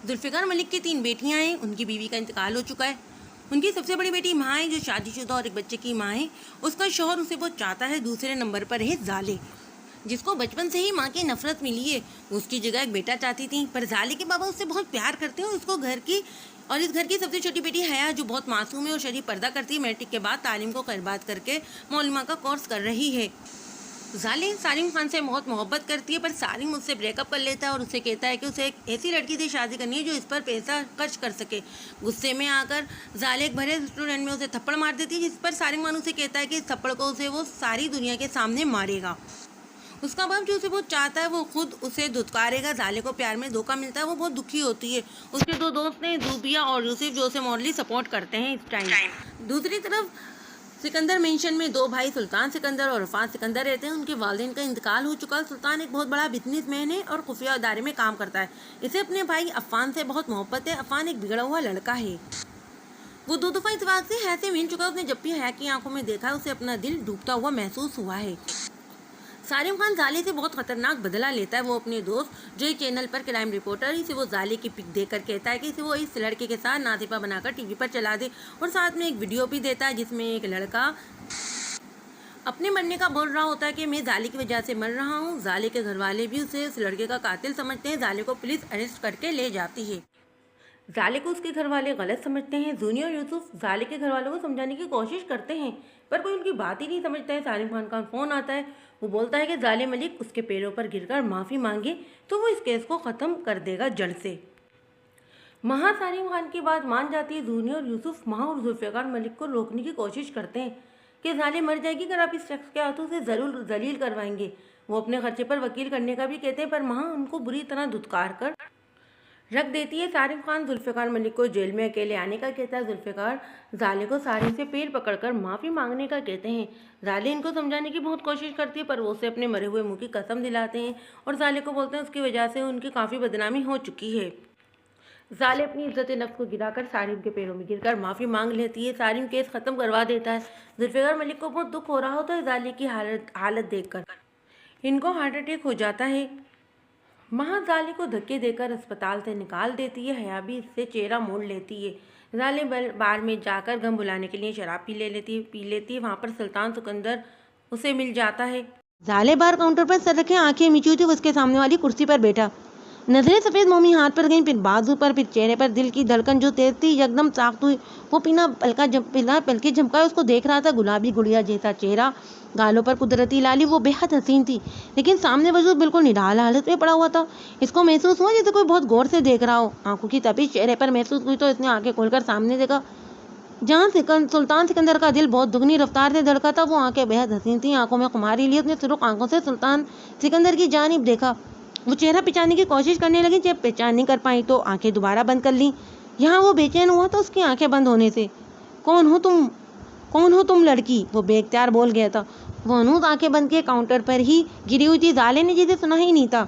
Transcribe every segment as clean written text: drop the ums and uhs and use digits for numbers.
ذوالفقار ملک کی 3 بیٹیاں ہیں. ان کی بیوی کا انتقال ہو چکا ہے. ان کی سب سے بڑی بیٹی ماں ہے جو شادی شدہ اور ایک بچے کی ماں ہے. اس کا شوہر اسے بہت چاہتا ہے. دوسرے نمبر پر ہے زالے، جس کو بچپن سے ہی ماں کی نفرت ملی ہے. وہ اس کی جگہ ایک بیٹا چاہتی تھی، پر زالے کے بابا اس سے بہت پیار کرتے ہیں. اس گھر کی سب سے چھوٹی بیٹی حیا جو بہت معصوم ہے اور شریف پردہ کرتی ہے، میٹرک کے بعد تعلیم کو برباد کر کے معلمہ کا کورس کر رہی ہے. زالے سالم خان سے بہت محبت کرتی ہے، پر سالم اس سے بریک اپ کر لیتا ہے اور اسے کہتا ہے کہ اسے ایک ایسی لڑکی سے شادی کرنی ہے جو اس پر پیسہ خرچ کر سکے. غصے میں آ کر زالے ایک بھرے ریسٹورینٹ میں اسے تھپڑ مار دیتی ہے، جس پر سالم خان اسے کہتا ہے کہ اس تھپڑ کو وہ ساری دنیا کے سامنے مارے گا. اس کا باپ جو اسے بہت چاہتا ہے وہ خود اسے دھتکارے گا. زالے کو پیار میں دھوکہ ملتا ہے، وہ بہت دکھی ہوتی ہے. اس کے 2 دوست ہیں، زوبیا اور یوسف، جو اسے مورلی سپورٹ کرتے ہیں اس ٹائم. دوسری طرف سکندر مینشن میں 2 بھائی سلطان سکندر اور عرفان سکندر رہتے ہیں. ان کے والدین کا انتقال ہو چکا. سلطان ایک بہت بڑا بزنس مین ہے اور خفیہ ادارے میں کام کرتا ہے. اسے اپنے بھائی عفان سے بہت محبت ہے. عفان ایک بگڑا ہوا لڑکا ہے. وہ 2 دفعہ اتفاق سے حیا سے مل چکا. اس نے جب بھی حیا کی آنکھوں میں دیکھا اسے اپنا دل ڈوبتا ہوا محسوس ہوا ہے. سالم خان زالے سے بہت خطرناک بدلہ لیتا ہے. وہ اپنے دوست جو ایک چینل پر کرائم رپورٹر ہے، اسے وہ زالے کی پک دے کر کہتا ہے کہ اسے وہ اس لڑکے کے ساتھ ناطفہ بنا کر ٹی وی پر چلا دے، اور ساتھ میں ایک ویڈیو بھی دیتا ہے جس میں ایک لڑکا اپنے مرنے کا بول رہا ہوتا ہے کہ میں زالے کی وجہ سے مر رہا ہوں. زالے کے گھر والے بھی اسے اس لڑکے کا قاتل سمجھتے ہیں. زالے کو پولیس اریسٹ کر کے لے جاتی ہے. زالے کو اس کے گھر والے غلط سمجھتے ہیں. زونی اور یوسف زالے کے گھر والوں کو سمجھانے کی کوشش کرتے ہیں، پر کوئی ان کی بات ہی نہیں سمجھتا ہے. سالم خان کا فون آتا ہے. وہ بولتا ہے کہ زالے ملک اس کے پیروں پر گر کر معافی مانگے تو وہ اس کیس کو ختم کر دے گا جڑ سے. مہا سالم خان کی بات مان جاتی ہے. زونی اور یوسف مہا اور ذوالفقار ملک کو روکنے کی کوشش کرتے ہیں کہ زالے مر جائے گی اگر آپ اس شخص کے ہاتھوں سے ضرور ذلیل کروائیں گے. وہ اپنے خرچے پر وکیل کرنے کا بھی کہتے ہیں، پر مہا ان کو بری طرح دھتکار کر رکھ دیتی ہے. سالم خان ذوالفقار ملک کو جیل میں اکیلے آنے کا کہتا ہے. ذوالفقار زالے کو سارے سے پیر پکڑ کر معافی مانگنے کا کہتے ہیں. زالے ان کو سمجھانے کی بہت کوشش کرتی ہے، پر وہ اسے اپنے مرے ہوئے منہ کی قسم دلاتے ہیں اور زالے کو بولتے ہیں اس کی وجہ سے ان کی کافی بدنامی ہو چکی ہے. زالے اپنی عزت نفس کو گرا کر سالم کے پیروں میں گر کر معافی مانگ لیتی ہے. سالم کیس ختم کروا دیتا ہے. ذوالفقار ملک کو بہت دکھ ہو رہا ہوتا ہے زالے کی حالت دیکھ کر. ان کو ہارٹ اٹیک ہو جاتا ہے. مہا زالے کو دھکے دے کر اسپتال سے نکال دیتی ہے. حیا بھی اس سے چہرہ موڑ لیتی ہے. زالے بار میں جا کر غم بلانے کے لیے شراب پی لیتی ہے. وہاں پر سلطان سکندر اسے مل جاتا ہے. زالے بار کاؤنٹر پر سر رکھے آنکھیں میچی ہوئی، اس کے سامنے والی کرسی پر بیٹھا. نظریں سفید مومی ہاتھ پر گئیں، پھر بازو پر، پھر چہرے پر. دل کی دھڑکن جو تیز تھی یکدم ساخت ہوئی. وہ پلکے جھمکا اس کو دیکھ رہا تھا. گلابی گڑیا جیسا چہرہ، گالوں پر قدرتی لالی. وہ بے حد حسین تھی، لیکن سامنے وجود بالکل نڈال حالت میں پڑا ہوا تھا. اس کو محسوس ہوا جیسے کوئی بہت غور سے دیکھ رہا ہو. آنکھوں کی تپش چہرے پر محسوس ہوئی تو اس نے آنکھیں کھول کر سامنے دیکھا. جہاں سلطان سکندر کا دل بہت دگنی رفتار سے دھڑکا تھا، وہ آنکھیں بے حد حسین تھیں. آنکھوں میں خماری لی اس نے سرخ آنکھوں سے سلطان سکندر کی جانب دیکھا. وہ چہرہ پہچاننے کی کوشش کرنے لگی. جب پہچان نہیں کر پائی تو آنکھیں دوبارہ بند کر لیں. یہاں وہ بے چین ہوا تھا اس کی آنکھیں بند ہونے سے. کون ہو تم لڑکی؟ وہ بے اختیار بول گیا تھا. وہ ہنوز آنکھیں بند کے کاؤنٹر پر ہی گری ہوئی تھی. زالے نے جسے سنا ہی نہیں تھا.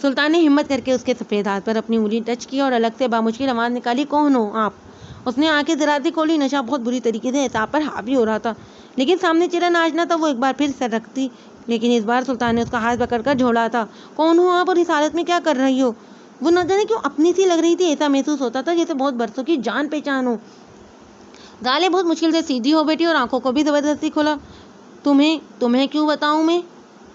سلطان نے ہمت کر کے اس کے سفید ہاتھ پر اپنی انگلی ٹچ کی اور الگ سے بامشکل آواز نکالی، کون ہو آپ؟ اس نے آنکھیں ذرا سی کھولی. نشہ بہت بری طریقے سے اعصاب پر حاوی ہو رہا تھا، لیکن سامنے چہرہ ناچنا تھا. وہ ایک بار پھر سر رکھتی، لیکن اس بار سلطان نے اس کا ہاتھ پکڑ کر جھولا تھا. کون ہو آپ اور اس حالت میں کیا کر رہی ہو؟ وہ نہ جانے کیوں اپنی سی لگ رہی تھی. ایسا محسوس ہوتا تھا جیسے بہت برسوں کی جان پہچان ہو. زالے بہت مشکل سے سیدھی ہو بیٹھی اور آنکھوں کو بھی زبردستی کھولا. تمہیں کیوں بتاؤں میں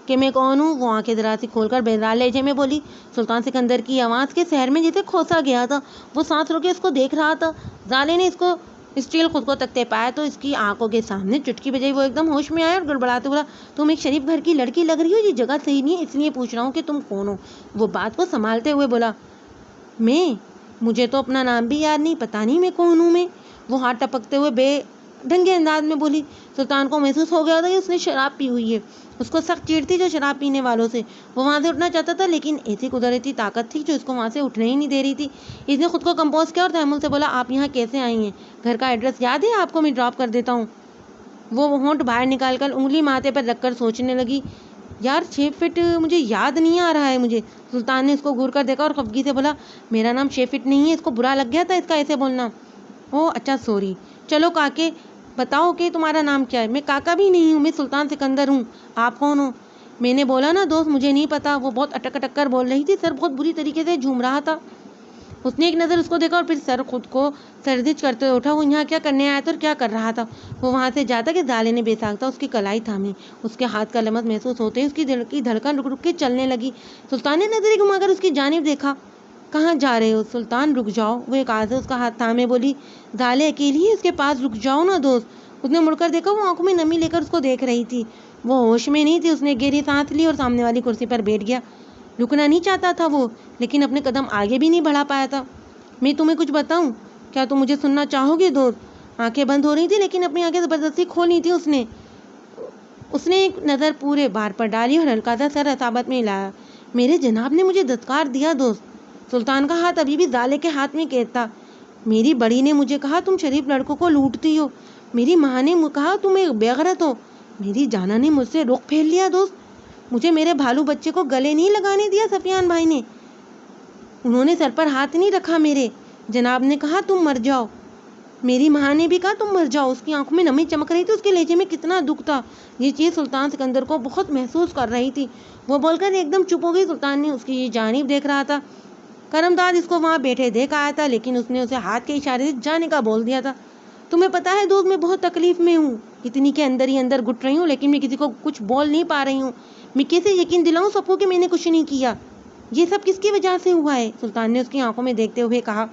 کہ میں کون ہوں؟ وہ آنکھیں ذرا سی کھول کر بیزار لہجے میں بولی. سلطان سکندر کی آواز کے شہر میں جیسے کھوسا گیا تھا. وہ سانس روکے اس کو دیکھ رہا تھا. زالے نے اس کو اسٹیل خود کو تکتے پایا تو اس کی آنکھوں کے سامنے چٹکی بجائی. وہ ایک دم ہوش میں آیا اور گڑبڑاتے بولا، تم ایک شریف گھر کی لڑکی لگ رہی ہو. یہ جگہ صحیح نہیں ہے، اس لیے پوچھ رہا ہوں کہ تم کون ہو. وہ بات کو سنبھالتے ہوئے بولا، مجھے تو اپنا نام بھی یاد نہیں، پتا نہیں میں کون ہوں. وہ ہاتھ ٹپکتے ہوئے بے ڈھنگے انداز میں بولی. سلطان کو محسوس ہو گیا تھا کہ اس نے شراب پی ہوئی ہے. اس کو سخت چیڑ تھی جو شراب پینے والوں سے. وہ وہاں سے اٹھنا چاہتا تھا، لیکن ایسی قدرتی طاقت تھی جو اس کو وہاں سے اٹھنے ہی نہیں دے رہی تھی. اس نے خود کو کمپوز کیا اور تحمل سے بولا، آپ یہاں کیسے آئی ہیں؟ گھر کا ایڈریس یاد ہے آپ کو؟ میں ڈراپ کر دیتا ہوں. وہ ہونٹ باہر نکال کر انگلی ماتھے پر رکھ کر سوچنے لگی، یار 6 فٹ مجھے یاد نہیں آ رہا ہے مجھے. سلطان نے اس کو گھور کر دیکھا اور خفگی سے بولا، میرا نام 6 فٹ نہیں ہے. اس کو برا لگ گیا تھا اس کا ایسے بولنا. اوہ اچھا سوری. چلو کاکے بتاؤ کہ تمہارا نام کیا ہے؟ میں کاکا بھی نہیں ہوں، میں سلطان سکندر ہوں. آپ کون ہو؟ میں نے بولا نا دوست، مجھے نہیں پتا. وہ بہت اٹک اٹک کر بول رہی تھی. سر بہت بری طریقے سے جھوم رہا تھا. اس نے ایک نظر اس کو دیکھا اور پھر خود کو سرزش کرتے ہوئے اٹھا. وہ یہاں کیا کرنے آیا تھا اور کیا کر رہا تھا؟ وہ وہاں سے جاتا کہ زالے نے بے ساختہ اس کی کلائی تھامی. اس کے ہاتھ کا لمس محسوس ہوتے ہی اس کی دل کی دھڑکن رک رک کے چلنے لگی. سلطان نے نظریں گھما کر اس کی جانب دیکھا. کہاں جا رہے ہو سلطان؟ رک جاؤ. وہ ایک آواز اس کا ہاتھ تھامے بولی. زالے اکیلی ہے اس کے پاس، رک جاؤ نا دوست. اس نے مڑ کر دیکھا. وہ آنکھوں میں نمی لے کر اس کو دیکھ رہی تھی. وہ ہوش میں نہیں تھی. اس نے گہری سانس لی اور سامنے والی کرسی پر بیٹھ گیا. رکنا نہیں چاہتا تھا وہ، لیکن اپنے قدم آگے بھی نہیں بڑھا پایا تھا. میں تمہیں کچھ بتاؤں؟ کیا تم مجھے سننا چاہو گے دوست؟ آنکھیں بند ہو رہی تھی لیکن اپنی آنکھیں زبردستی کھولی تھی اس نے ایک نظر پورے بار پر ڈالی اور ہلکا سا سر اصابت میں لایا. میرے جناب نے مجھے دھتکار دیا دوست. سلطان کا ہاتھ ابھی بھی زالے کے ہاتھ میں قید تھا. میری بڑی نے مجھے کہا تم شریف لڑکوں کو لوٹتی ہو. میری ماں نے کہا تم ایک بے غیرت ہو. میری جانا نے مجھ سے رخ پھیر لیا دوست. مجھے میرے بھالو بچے کو گلے نہیں لگانے دیا سفیان بھائی نے. انہوں نے سر پر ہاتھ نہیں رکھا. میرے جناب نے کہا تم مر جاؤ. میری ماں نے بھی کہا تم مر جاؤ. اس کی آنکھوں میں نمی چمک رہی تھی. اس کے لہجے میں کتنا دکھ تھا. یہ چیز سلطان سکندر کو بہت محسوس کر رہی تھی. وہ بول کر ایک دم چپ ہو گئی. سلطان نے اس کی جانب دیکھ رہا تھا. کرمداد اس کو وہاں بیٹھے دیکھ آیا تھا لیکن اس نے اسے ہاتھ کے اشارے سے جانے کا بول دیا تھا. تمہیں پتا ہے دوست میں بہت تکلیف میں ہوں. اتنی کے اندر ہی اندر گھٹ رہی ہوں لیکن میں کسی کو کچھ بول نہیں پا رہی ہوں. میں کیسے یقین دلاؤں سب کو کہ میں نے کچھ نہیں کیا؟ یہ سب کس کی وجہ سے ہوا ہے؟ سلطان نے اس کی آنکھوں میں دیکھتے ہوئے کہا.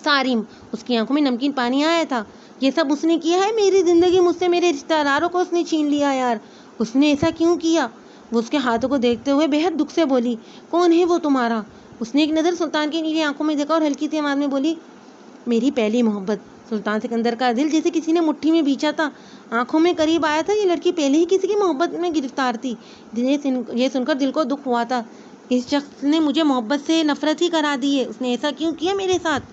سارم. اس کی آنکھوں میں نمکین پانی آیا تھا. یہ سب اس نے کیا ہے. میری زندگی مجھ سے میرے رشتہ داروں کو اس نے چھین لیا یار. اس نے ایسا کیوں کیا؟ وہ اس کے ہاتھوں کو دیکھتے ہوئے بے حد دکھ سے بولی. کون ہے وہ تمہارا؟ اس نے ایک نظر سلطان کی نیلی آنکھوں میں دیکھا اور ہلکی سی آواز میں بولی. میری پہلی محبت. سلطان سکندر کا دل جیسے کسی نے مٹھی میں بھینچا تھا. آنکھوں میں قریب آیا تھا. یہ لڑکی پہلے ہی کسی کی محبت میں گرفتار تھی. یہ سن کر دل کو دکھ ہوا تھا. اس شخص نے مجھے محبت سے نفرت ہی کرا دی ہے. اس نے ایسا کیوں کیا میرے ساتھ؟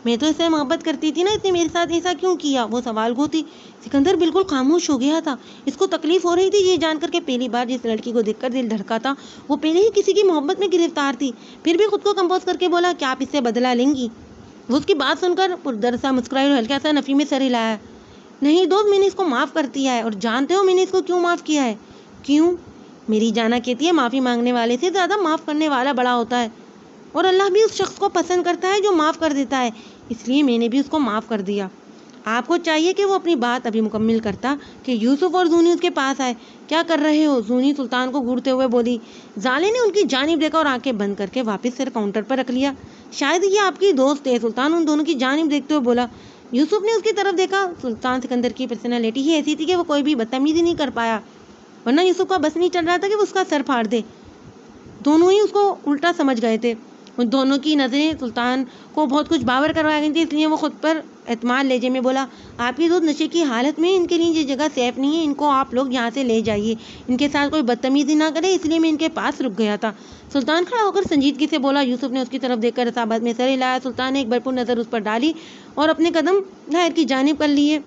میں تو اس سے محبت کرتی تھی نا. اس نے میرے ساتھ ایسا کیوں کیا؟ وہ سوال گو تھی. سکندر بالکل خاموش ہو گیا تھا. اس کو تکلیف ہو رہی تھی یہ جان کر کہ پہلی بار جس لڑکی کو دیکھ کر دل دھڑکا تھا وہ پہلے ہی کسی کی محبت میں گرفتار تھی. پھر بھی خود کو کمپوز کر کے بولا. کیا آپ اس سے بدلہ لیں گی؟ وہ اس کی بات سن کر پردر سا مسکرائی اور ہلکا سا نفی میں سر ہلایا. نہیں دوست میں نے اس کو معاف کر دیا ہے. اور جانتے ہو میں نے اس کو کیوں معاف کیا ہے؟ کیوں؟ میری جانا کہتی ہے معافی مانگنے والے سے زیادہ معاف کرنے والا بڑا ہوتا ہے اور اللہ بھی اس شخص کو پسند کرتا ہے جو معاف کر دیتا ہے. اس لیے میں نے بھی اس کو معاف کر دیا. آپ کو چاہیے کہ وہ اپنی بات ابھی مکمل کرتا کہ یوسف اور زونی اس کے پاس آئے. کیا کر رہے ہو؟ زونی سلطان کو گھورتے ہوئے بولی. زالے نے ان کی جانب دیکھا اور آنکھیں بند کر کے واپس سر کاؤنٹر پر رکھ لیا. شاید یہ آپ کی دوست ہے. سلطان ان دونوں کی جانب دیکھتے ہوئے بولا. یوسف نے اس کی طرف دیکھا. سلطان سکندر کی پرسنالٹی ہی ایسی تھی کہ وہ کوئی بھی بدتمیزی نہیں کر پایا ورنہ یوسف کا بس نہیں چل رہا تھا کہ وہ اس کا سر پھاڑ دے. دونوں ہی اس کو الٹا سمجھ گئے تھے. ان دونوں کی نظریں سلطان کو بہت کچھ باور کروا گئی تھی. اس لیے وہ خود پر اعتماد لہجے میں بولا. آپ کی دوست نشے کی حالت میں. ان کے لیے یہ جگہ سیف نہیں ہے. ان کو آپ لوگ یہاں سے لے جائیے. ان کے ساتھ کوئی بدتمیزی نہ کرے. اس لیے میں ان کے پاس رک گیا تھا. سلطان کھڑا ہو کر سنجیدگی سے بولا. یوسف نے اس کی طرف دیکھ کر اصابت میں سر ہلایا. سلطان نے ایک بھرپور نظر اس پر ڈالی اور اپنے قدم ظاہر کی جانب کر لیے.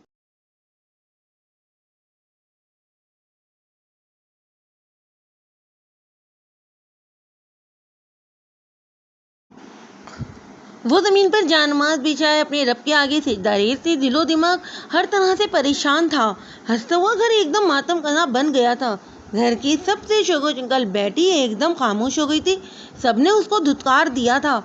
وہ زمین پر جانماز بچھائے اپنے رب کے آگے سجدہ ریز تھی. دل و دماغ ہر طرح سے پریشان تھا. ہنستا ہوا گھر ایک دم ماتم خزاں بن گیا تھا. گھر کی سب سے شوگو چنکل بیٹی ایک دم خاموش ہو گئی تھی. سب نے اس کو دھتکار دیا تھا.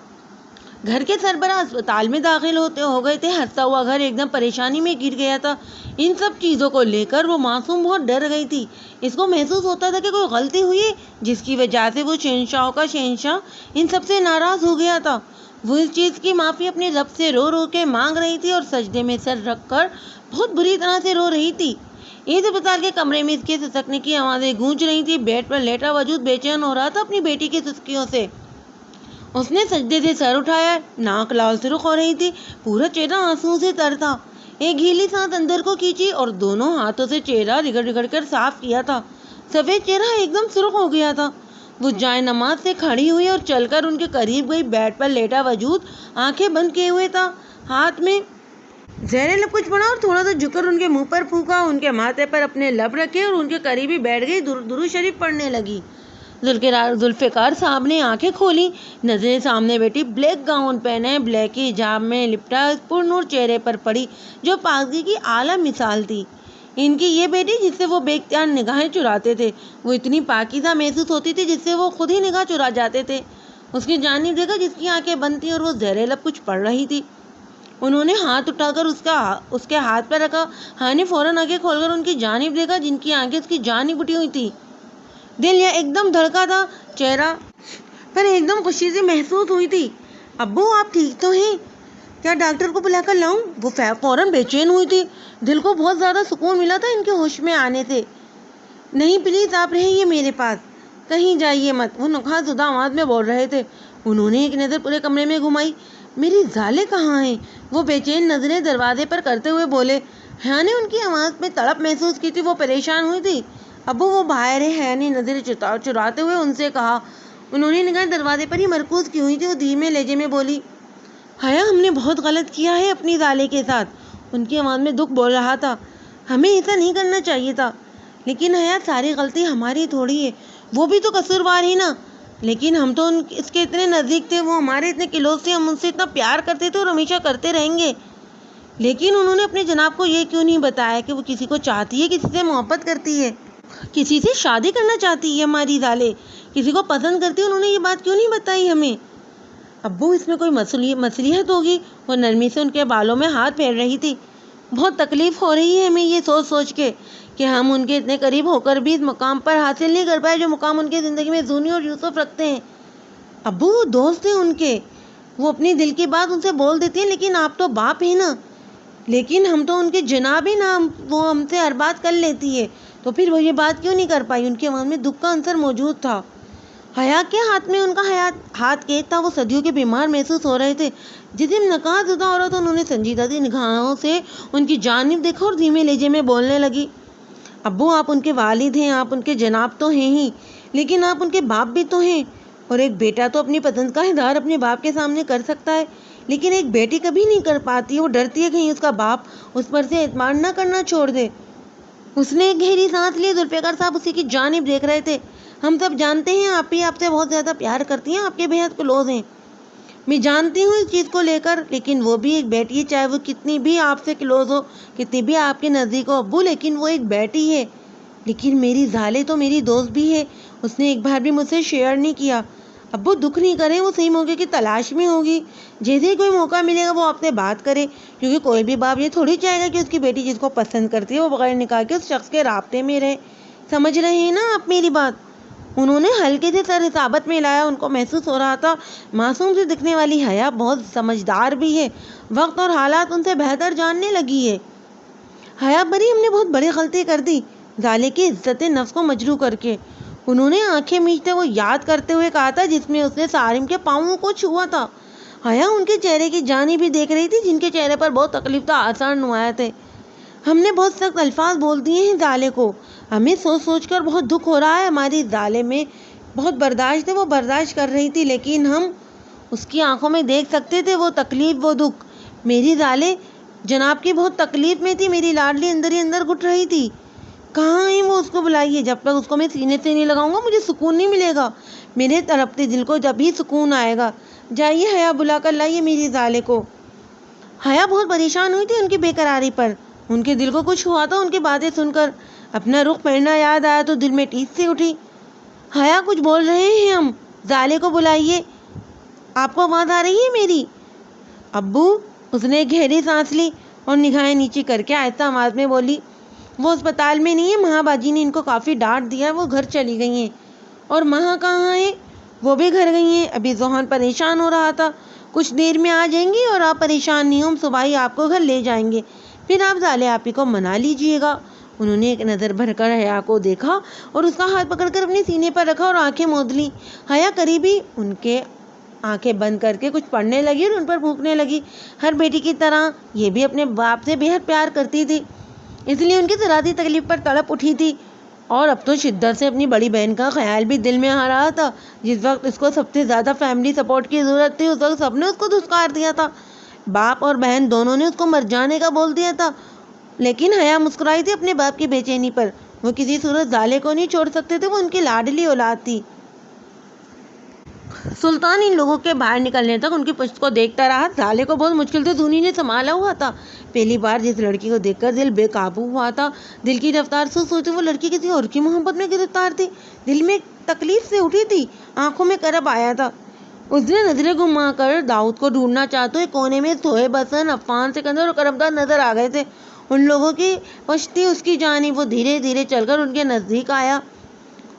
گھر کے سربراہ اسپتال میں داخل ہو گئے تھے. ہنستا ہوا گھر ایک دم پریشانی میں گر گیا تھا. ان سب چیزوں کو لے کر وہ معصوم بہت ڈر گئی تھی. اس کو محسوس ہوتا تھا کہ کوئی غلطی ہوئی ہے جس کی وجہ سے وہ شہنشاہوں کا شہنشاہ ان سب سے ناراض ہو گیا تھا. وہ اس چیز کی معافی اپنے رب سے رو رو کے مانگ رہی تھی اور سجدے میں سر رکھ کر بہت بری طرح سے رو رہی تھی. اس اسپتال کے کمرے میں اس کے سسکنے کی آوازیں گونج رہی تھی. بیڈ پر لیٹا وجود بے چین ہو رہا تھا اپنی بیٹی کی سسکیوں سے. اس نے سجدے سے سر اٹھایا. ناک لال سرخ ہو رہی تھی. پورا چہرہ آنسو سے تر تھا. ایک گیلی سانس اندر کو کھینچی اور دونوں ہاتھوں سے چہرہ رگڑ رگڑ کر صاف کیا تھا. سفید چہرہ ایک دم سرخ ہو گیا تھا. وہ جائے نماز سے کھڑی ہوئی اور چل کر ان کے قریب گئی. بیڈ پر لیٹا وجود آنکھیں بند کیے ہوئے تھا. ہاتھ میں زہر لب کچھ پڑا اور تھوڑا سا جھک کر ان کے منہ پر پھونکا. ان کے ماتھے پر اپنے لب رکھے اور ان کے قریب ہی بیٹھ گئی. درود شریف پڑھنے لگی. ذوالفقار صاحب نے آنکھیں کھولی. نظریں سامنے بیٹھی بلیک گاؤن پہنے بلیک ہی حجاب میں لپٹا پر نور چہرے پر پڑی جو پاکیزگی کی اعلیٰ مثال تھی. ان کی یہ بیٹی جس سے وہ بے اختیار نگاہیں چراتے تھے وہ اتنی پاکیزہ محسوس ہوتی تھی جس سے وہ خود ہی نگاہ چرا جاتے تھے. اس کی جانب دیکھا جس کی آنکھیں بند تھیں اور وہ زہر لب کچھ پڑھ رہی تھی۔ انہوں نے ہاتھ اٹھا کر اس کے ہاتھ پر رکھا۔ ہایا نے فوراً آنکھیں کھول کر ان کی جانب دیکھا جن کی آنکھیں اس کی جانب اٹھی ہوئی تھی۔ دل یہ ایک دم دھڑکا تھا، چہرہ پر ایک دم خوشی سے محسوس ہوئی تھی۔ ابو آپ ٹھیک تو ہیں؟ کیا ڈاکٹر کو بلا کر لاؤں؟ وہ فوراً بے چین ہوئی تھی۔ دل کو بہت زیادہ سکون ملا تھا ان کے ہوش میں آنے سے۔ نہیں پلیز آپ رہیے میرے پاس، کہیں جائیے مت، وہ نکھار زدہ آواز میں بول رہے تھے۔ انہوں نے ایک نظر پورے کمرے میں گھمائی۔ میری زالے کہاں ہیں؟ وہ بے چین نظریں دروازے پر کرتے ہوئے بولے۔ حیا نے ان کی آواز میں تڑپ محسوس کی تھی، وہ پریشان ہوئی تھی۔ ابو وہ باہر ہے، حیا نے نظریں چراتے ہوئے ان سے کہا۔ انہوں نے نگاہیں دروازے پر ہی مرکوز کی ہوئی تھی۔ وہ دھیمے لہجے میں بولی، حیا ہم نے بہت غلط کیا ہے اپنی زالے کے ساتھ۔ ان کی آواز میں دکھ بول رہا تھا۔ ہمیں ایسا نہیں کرنا چاہیے تھا، لیکن حیا ساری غلطی ہماری تھوڑی ہے، وہ بھی تو قصوروار ہی نا۔ لیکن ہم تو اس کے اتنے نزدیک تھے، وہ ہمارے اتنے کلوز تھے، ہم ان سے اتنا پیار کرتے تھے اور ہمیشہ کرتے رہیں گے۔ لیکن انہوں نے اپنے جناب کو یہ کیوں نہیں بتایا کہ وہ کسی کو چاہتی ہے، کسی سے محبت کرتی ہے، کسی سے شادی کرنا چاہتی ہے؟ ہماری زالے کسی کو پسند کرتی ہے، انہوں نے یہ بات کیوں نہیں بتائی ہمیں؟ ابو اس میں کوئی مصلحت ہوگی؟ وہ نرمی سے ان کے بالوں میں ہاتھ پھیر رہی تھی۔ بہت تکلیف ہو رہی ہے ہمیں یہ سوچ کے کہ ہم ان کے اتنے قریب ہو کر بھی اس مقام پر حاصل نہیں کر پائے جو مقام ان کے زندگی میں زونی اور یوسف رکھتے ہیں۔ ابو وہ دوست ہیں ان کے، وہ اپنی دل کی بات ان سے بول دیتی ہیں، لیکن آپ تو باپ ہیں نا۔ لیکن ہم تو ان کے جناب ہیں نا، وہ ہم سے ہر بات کر لیتی ہے، تو پھر وہ یہ بات کیوں نہیں کر پائی؟ ان کی آواز میں دکھ کا عنصر موجود تھا۔ حیا کے ہاتھ میں ان کا ہاتھ کیک تھا، وہ صدیوں کے بیمار محسوس ہو رہے تھے۔ جسم نکاح زدہ عورت، انہوں نے سنجیدہ سی نگاہوں سے ان کی جانب دیکھا اور دھیمے لہجے میں بولنے لگی۔ ابو آپ ان کے والد ہیں، آپ ان کے جناب تو ہیں ہی، لیکن آپ ان کے باپ بھی تو ہیں، اور ایک بیٹا تو اپنی پسند کا اظہار اپنے باپ کے سامنے کر سکتا ہے، لیکن ایک بیٹی کبھی نہیں کر پاتی۔ وہ ڈرتی ہے کہیں اس کا باپ اس پر سے اعتماد نہ کرنا چھوڑ دے۔ اس نے ایک گہری سانس لی۔ ذوالفقار صاحب اسی کی جانب دیکھ رہے تھے۔ ہم سب جانتے ہیں آپ ہی آپ سے بہت زیادہ پیار کرتی ہیں، آپ کے بے حد کلوز ہیں، میں جانتی ہوں اس چیز کو لے کر، لیکن وہ بھی ایک بیٹی ہے، چاہے وہ کتنی بھی آپ سے کلوز ہو، کتنی بھی آپ کے نزدیک ہو ابو، لیکن وہ ایک بیٹی ہے۔ لیکن میری زالے تو میری دوست بھی ہے، اس نے ایک بار بھی مجھ سے شیئر نہیں کیا۔ ابو دکھ نہیں کریں، وہ صحیح موقع کی تلاش میں ہوگی، جیسے ہی کوئی موقع ملے گا وہ آپ سے بات کرے، کیونکہ کوئی بھی باپ یہ تھوڑی چاہے گا کہ اس کی بیٹی جس کو پسند کرتی ہے وہ بغیر نکاح کے اس شخص کے رابطے میں رہے۔ سمجھ رہے ہیں نا آپ میری بات؟ انہوں نے ہلکے سے سر حسابت میں لایا۔ ان کو محسوس ہو رہا تھا معصوم سے دکھنے والی حیا بہت سمجھدار بھی ہے، وقت اور حالات ان سے بہتر جاننے لگی ہے۔ حیا بری ہم نے بہت بڑی غلطی کر دی، زالے کی عزت نفس کو مجروح کر کے، انہوں نے آنکھیں میچتے وہ یاد کرتے ہوئے کہا تھا جس میں اس نے سارم کے پاؤں کو چھوا تھا۔ حیا ان کے چہرے کی جانب ہی دیکھ رہی تھی جن کے چہرے پر بہت تکلیف کا آثار نمایاں تھے۔ ہم نے بہت سخت الفاظ بول دیے ہیں زالے کو، ہمیں سوچ کر بہت دکھ ہو رہا ہے۔ ہماری زالے میں بہت برداشت ہے، وہ برداشت کر رہی تھی، لیکن ہم اس کی آنکھوں میں دیکھ سکتے تھے وہ تکلیف، وہ دکھ۔ میری زالے جناب کی بہت تکلیف میں تھی، میری لاڈلی اندر ہی اندر گھٹ رہی تھی۔ کہاں ہے وہ؟ اس کو بلائیے، جب تک اس کو میں سینے سے نہیں لگاؤں گا مجھے سکون نہیں ملے گا، میرے تڑپتے دل کو جب ہی سکون آئے گا۔ جائیے حیا بلا کر لائیے میری زالے کو۔ حیا بہت پریشان ہوئی تھی ان کی بے قراری پر، ان کے دل کو کچھ ہوا تھا ان کی باتیں سن کر۔ اپنا رخ پھیرنا یاد آیا تو دل میں ٹیس سی اٹھی۔ حیا کچھ بول رہے ہیں ہم، زالے کو بلائیے، آپ کو آواز آ رہی ہے میری؟ ابو، اس نے گہری سانس لی اور نگاہیں نیچی کر کے آہستہ آواز میں بولی، وہ اسپتال میں نہیں ہے، مہا باجی نے ان کو کافی ڈانٹ دیا، وہ گھر چلی گئی ہیں۔ اور مہا کہاں ہے؟ وہ بھی گھر گئی ہیں، ابھی ذوحان پریشان ہو رہا تھا، کچھ دیر میں آ جائیں گی، اور آپ پریشان نہیں ہوں، ہم صبح ہی آپ کو گھر لے جائیں گے، پھر آپ زالے آپی کو منا لیجیے گا۔ انہوں نے ایک نظر بھر کر حیا کو دیکھا اور اس کا ہاتھ پکڑ کر اپنے سینے پر رکھا اور آنکھیں موند لیں۔ حیا قریبی ان کے آنکھیں بند کر کے کچھ پڑھنے لگی اور ان پر پھونکنے لگی۔ ہر بیٹی کی طرح یہ بھی اپنے باپ سے بے حد پیار کرتی تھی، اس لیے ان کی ذرا سی تکلیف پر تڑپ اٹھی تھی، اور اب تو شدت سے اپنی بڑی بہن کا خیال بھی دل میں آ رہا تھا۔ جس وقت اس کو سب سے زیادہ فیملی سپورٹ کی ضرورت تھی، اس وقت سب نے اس کو دھتکار دیا تھا، باپ اور بہن دونوں نے اس کو مر جانے کا بول دیا تھا، لیکن حیا مسکرائی تھی اپنے باپ کی بے چینی پر۔ وہ کسی صورت زالے کو نہیں چھوڑ سکتے تھے، وہ ان کی لاڈلی اولاد تھی۔ سلطان ان لوگوں کے باہر نکلنے تک ان کی پشت کو دیکھتا رہا۔ زالے کو بہت مشکل سے زونی نے سنبھالا ہوا تھا۔ پہلی بار جس لڑکی کو دیکھ کر دل بے قابو ہوا تھا، دل کی رفتار سست ہوئی تھی، وہ لڑکی کسی اور کی محبت میں گرفتار تھی، دل میں تکلیف سے اٹھی تھی، آنکھوں میں کرب آیا تھا۔ اس نے نظریں گھما کر داؤد کو ڈھونڈنا چاہتے ہوئے کونے میں صہیب حسن، عفان سکندر اور کرمداد نظر آ گئے تھے۔ ان لوگوں کی پشتی اس کی جانب، وہ دھیرے دھیرے چل کر ان کے نزدیک آیا۔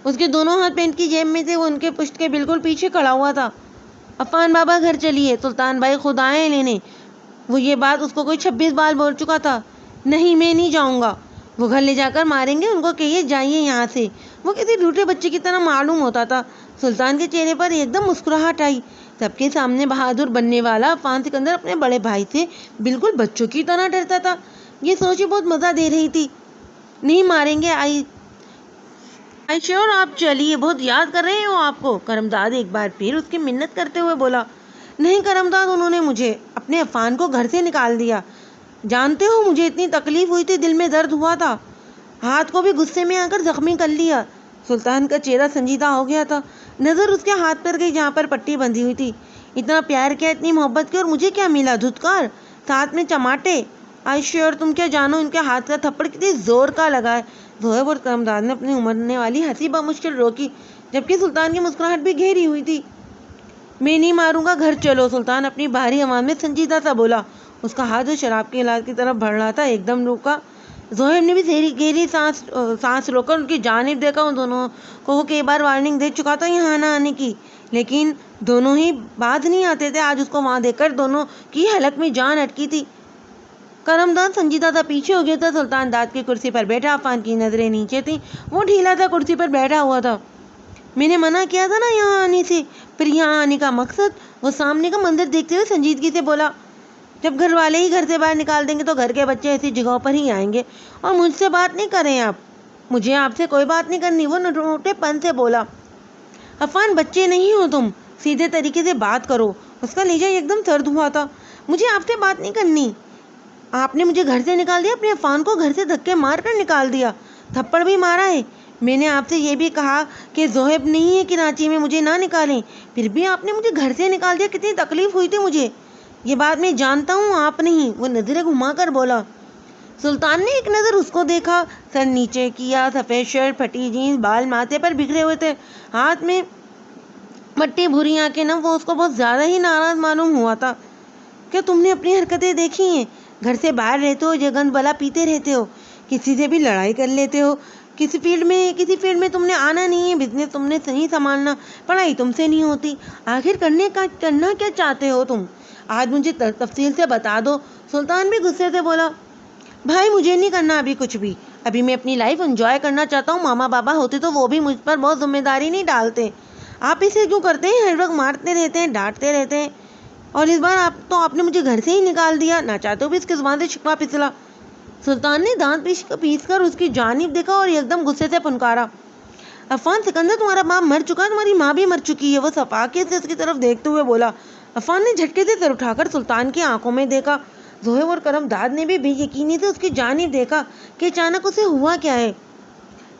اس کے دونوں ہاتھ پینٹ کی جیب میں تھے، وہ ان کے پشت کے بالکل پیچھے کھڑا ہوا تھا۔ عفان بابا گھر چلیے، سلطان بھائی خود آئے لینے۔ وہ یہ بات اس کو کوئی 26 بار بول چکا تھا۔ نہیں، میں نہیں جاؤں گا، وہ گھر لے جا کر ماریں گے، ان کو کہیے جائیے یہاں سے۔ وہ کسی ڈھوٹے بچے کی طرح معلوم ہوتا تھا۔ سلطان کے چہرے پر ایک دم مسکراہٹ آئی۔ سب کے سامنے بہادر بننے والا عفان سکندر اپنے بڑے بھائی سے بالکل بچوں کی طرح ڈرتا تھا۔ یہ سوچ بہت مزہ دے رہی تھی۔ نہیں ماریں گے، شور آپ چلیے، بہت یاد کر رہے ہو آپ کو، کرمداد ایک بار پھر اس کی منت کرتے ہوئے بولا۔ نہیں کرمداد، انہوں نے مجھے، اپنے عفان کو گھر سے نکال دیا۔ جانتے ہو مجھے اتنی تکلیف ہوئی تھی، دل میں درد ہوا تھا، ہاتھ کو بھی غصے میں آ کر زخمی کر لیا۔ سلطان کا چہرہ سنجیدہ ہو گیا تھا، نظر اس کے ہاتھ پر گئی جہاں پر پٹی بندھی ہوئی تھی۔ اتنا پیار کیا، اتنی محبت کی، اور مجھے کیا ملا؟ دھتکار، ساتھ میں چماٹے۔ شور تم کیا جانو ان کے ہاتھ کا تھپڑ کتنی زور کا لگا ہے۔ صہیب اور کرمداد نے اپنی امڑنے والی ہنسی بمشکل روکی، جبکہ سلطان کی مسکراہٹ بھی گہری ہوئی تھی۔ میں نہیں ماروں گا، گھر چلو، سلطان اپنی بھاری آواز میں سنجیدہ سا بولا۔ اس کا ہاتھ جو شراب کے گلاس کی طرف بڑھ رہا تھا ایک دم رکا۔ صہیب نے بھی گہری سانس رو کر ان کی جانب دیکھا۔ ان دونوں کو کئی بار وارننگ دے چکا تھا یہاں نہ آنے کی، لیکن دونوں ہی باز نہیں آتے تھے۔ آج اس کو وہاں دیکھ کر دونوں کی حلق میں جان اٹکی تھی۔ کرمداد سنجیدہ تھا، پیچھے ہو گیا تھا۔ سلطان داد کی کرسی پر بیٹھا، عفان کی نظریں نیچے تھیں، وہ ڈھیلا تھا، کرسی پر بیٹھا ہوا تھا۔ میں نے منع کیا تھا نا یہاں آنے سے، پھر یہاں آنے کا مقصد؟ وہ سامنے کا منظر دیکھتے ہوئے سنجیدگی سے بولا۔ جب گھر والے ہی گھر سے باہر نکال دیں گے تو گھر کے بچے ایسی جگہوں پر ہی آئیں گے۔ اور مجھ سے بات نہیں کریں آپ، مجھے آپ سے کوئی بات نہیں کرنی، وہ نٹوٹے پن سے بولا۔ عفان بچے نہیں ہو تم، سیدھے طریقے سے بات کرو۔ اس کا لہجہ ایک دم سرد ہوا تھا۔ مجھے آپ سے بات نہیں کرنی، آپ نے مجھے گھر سے نکال دیا، اپنے عفان کو گھر سے دھکے مار کر نکال دیا، تھپڑ بھی مارا ہے۔ میں نے آپ سے یہ بھی کہا کہ صہیب نہیں ہے کراچی میں، مجھے نہ نکالیں، پھر بھی آپ نے مجھے گھر سے نکال دیا۔ کتنی تکلیف ہوئی تھی مجھے، یہ بات میں جانتا ہوں، آپ نہیں، وہ نظریں گھما کر بولا۔ سلطان نے ایک نظر اس کو دیکھا، سر نیچے کیا، سفید شرٹ، پھٹی جینس، بال ماتھے پر بکھرے ہوئے تھے، ہاتھ میں مٹی، بھوری آنکھیں نم۔ وہ اس کو بہت زیادہ ہی ناراض معلوم ہوا تھا۔ کیا تم نے اپنی حرکتیں دیکھی ہیں؟ گھر سے باہر رہتے ہو، یہ گند بلا پیتے رہتے ہو، کسی سے بھی لڑائی کر لیتے ہو، کسی فیلڈ میں تم نے آنا نہیں ہے، بزنس تم نے صحیح سنبھالنا، پڑھائی تم سے نہیں ہوتی، آخر کرنا کیا چاہتے ہو تم؟ آج مجھے تفصیل سے بتا دو۔ سلطان بھی غصے سے بولا۔ بھائی مجھے نہیں کرنا ابھی کچھ بھی، ابھی میں اپنی لائف انجوائے کرنا چاہتا ہوں۔ ماما بابا ہوتے تو وہ بھی مجھ پر بہت ذمہ داری نہیں ڈالتے۔ آپ اسے کیوں کرتے ہیں؟ ہر وقت مارتے رہتے ہیں، ڈانٹتے رہتے ہیں، اور اس بار آپ نے مجھے گھر سے ہی نکال دیا۔ نہ چاہتے بھی اس کی زبان سے شکوہ پھسلا۔ سلطان نے دانت پیس کر اس کی جانب دیکھا اور ایک دم غصے سے پھنکارا۔ عفان سکندر، تمہارا باپ مر چکا ہے، تمہاری ماں بھی مر چکی ہے، وہ صفاقیت سے اس کی طرف دیکھتے ہوئے بولا۔ عفان نے جھٹکے سے سر اٹھا کر سلطان کی آنکھوں میں دیکھا۔ صہیب اور کرمداد نے بھی بے یقینی سے اس کی جانب دیکھا کہ اچانک اسے ہوا کیا ہے۔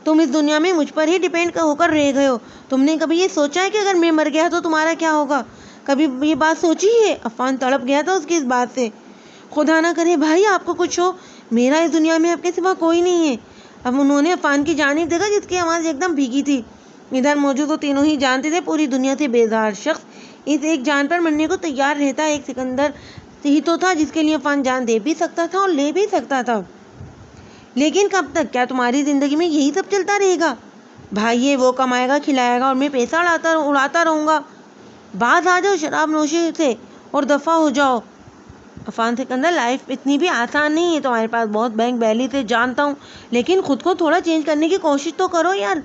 تم اس دنیا میں مجھ پر ہی ڈیپینڈ ہو کر رہ گئے ہو، تم نے کبھی یہ سوچا ہے کہ اگر میں مر گیا تو تمہارا کیا ہوگا؟ کبھی یہ بات سوچی ہے؟ عفان تڑپ گیا تھا اس کی اس بات سے۔ خدا نہ کرے بھائی آپ کو کچھ ہو، میرا اس دنیا میں آپ کے سوا کوئی نہیں ہے۔ اب انہوں نے عفان کی جانب دیکھا جس کی آواز ایک دم بھیگی تھی۔ ادھر موجود وہ تینوں ہی جانتے تھے پوری دنیا سے بیزار شخص اس ایک جان پر مرنے کو تیار رہتا ایک سکندر ہی تو تھا، جس کے لیے عفان جان دے بھی سکتا تھا اور لے بھی سکتا تھا۔ لیکن کب تک؟ کیا تمہاری زندگی میں یہی سب چلتا رہے گا؟ بھائی یہ وہ کمائے گا، کھلائے گا اور میں پیسہ اڑاتا رہوں گا؟ باز آ جاؤ شراب نوشی سے اور دفع ہو جاؤ۔ عفان سکندر، لائف اتنی بھی آسان نہیں ہے، تمہارے پاس بہت بینک بیلنس ہے جانتا ہوں، لیکن خود کو تھوڑا چینج کرنے کی کوشش تو کرو یار۔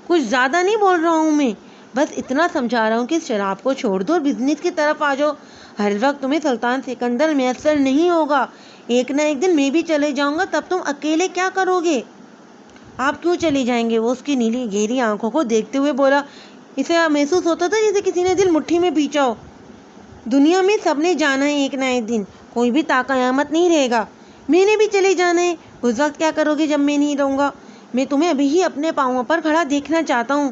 کچھ زیادہ نہیں بول رہا ہوں میں، بس اتنا سمجھا رہا ہوں کہ شراب کو چھوڑ دو اور بزنس کی طرف آ جاؤ۔ ہر وقت تمہیں سلطان سکندر میسر نہیں ہوگا، ایک نہ ایک دن میں بھی چلے جاؤں گا، تب تم اکیلے کیا کرو گے؟ آپ کیوں چلے جائیں گے؟ وہ اس کی نیلی گہری آنکھوں کو دیکھتے ہوئے بولا۔ اسے محسوس ہوتا تھا جیسے کسی نے دل مٹھی میں پیچا ہو۔ دنیا میں سب نے جانا ہے ایک نہ ایک دن، کوئی بھی تا قیامت نہیں رہے گا، میں نے بھی چلے جانا ہے۔ اس وقت کیا کرو گے جب میں نہیں رہوں گا؟ میں تمہیں ابھی ہی اپنے پاؤں پر کھڑا دیکھنا چاہتا ہوں۔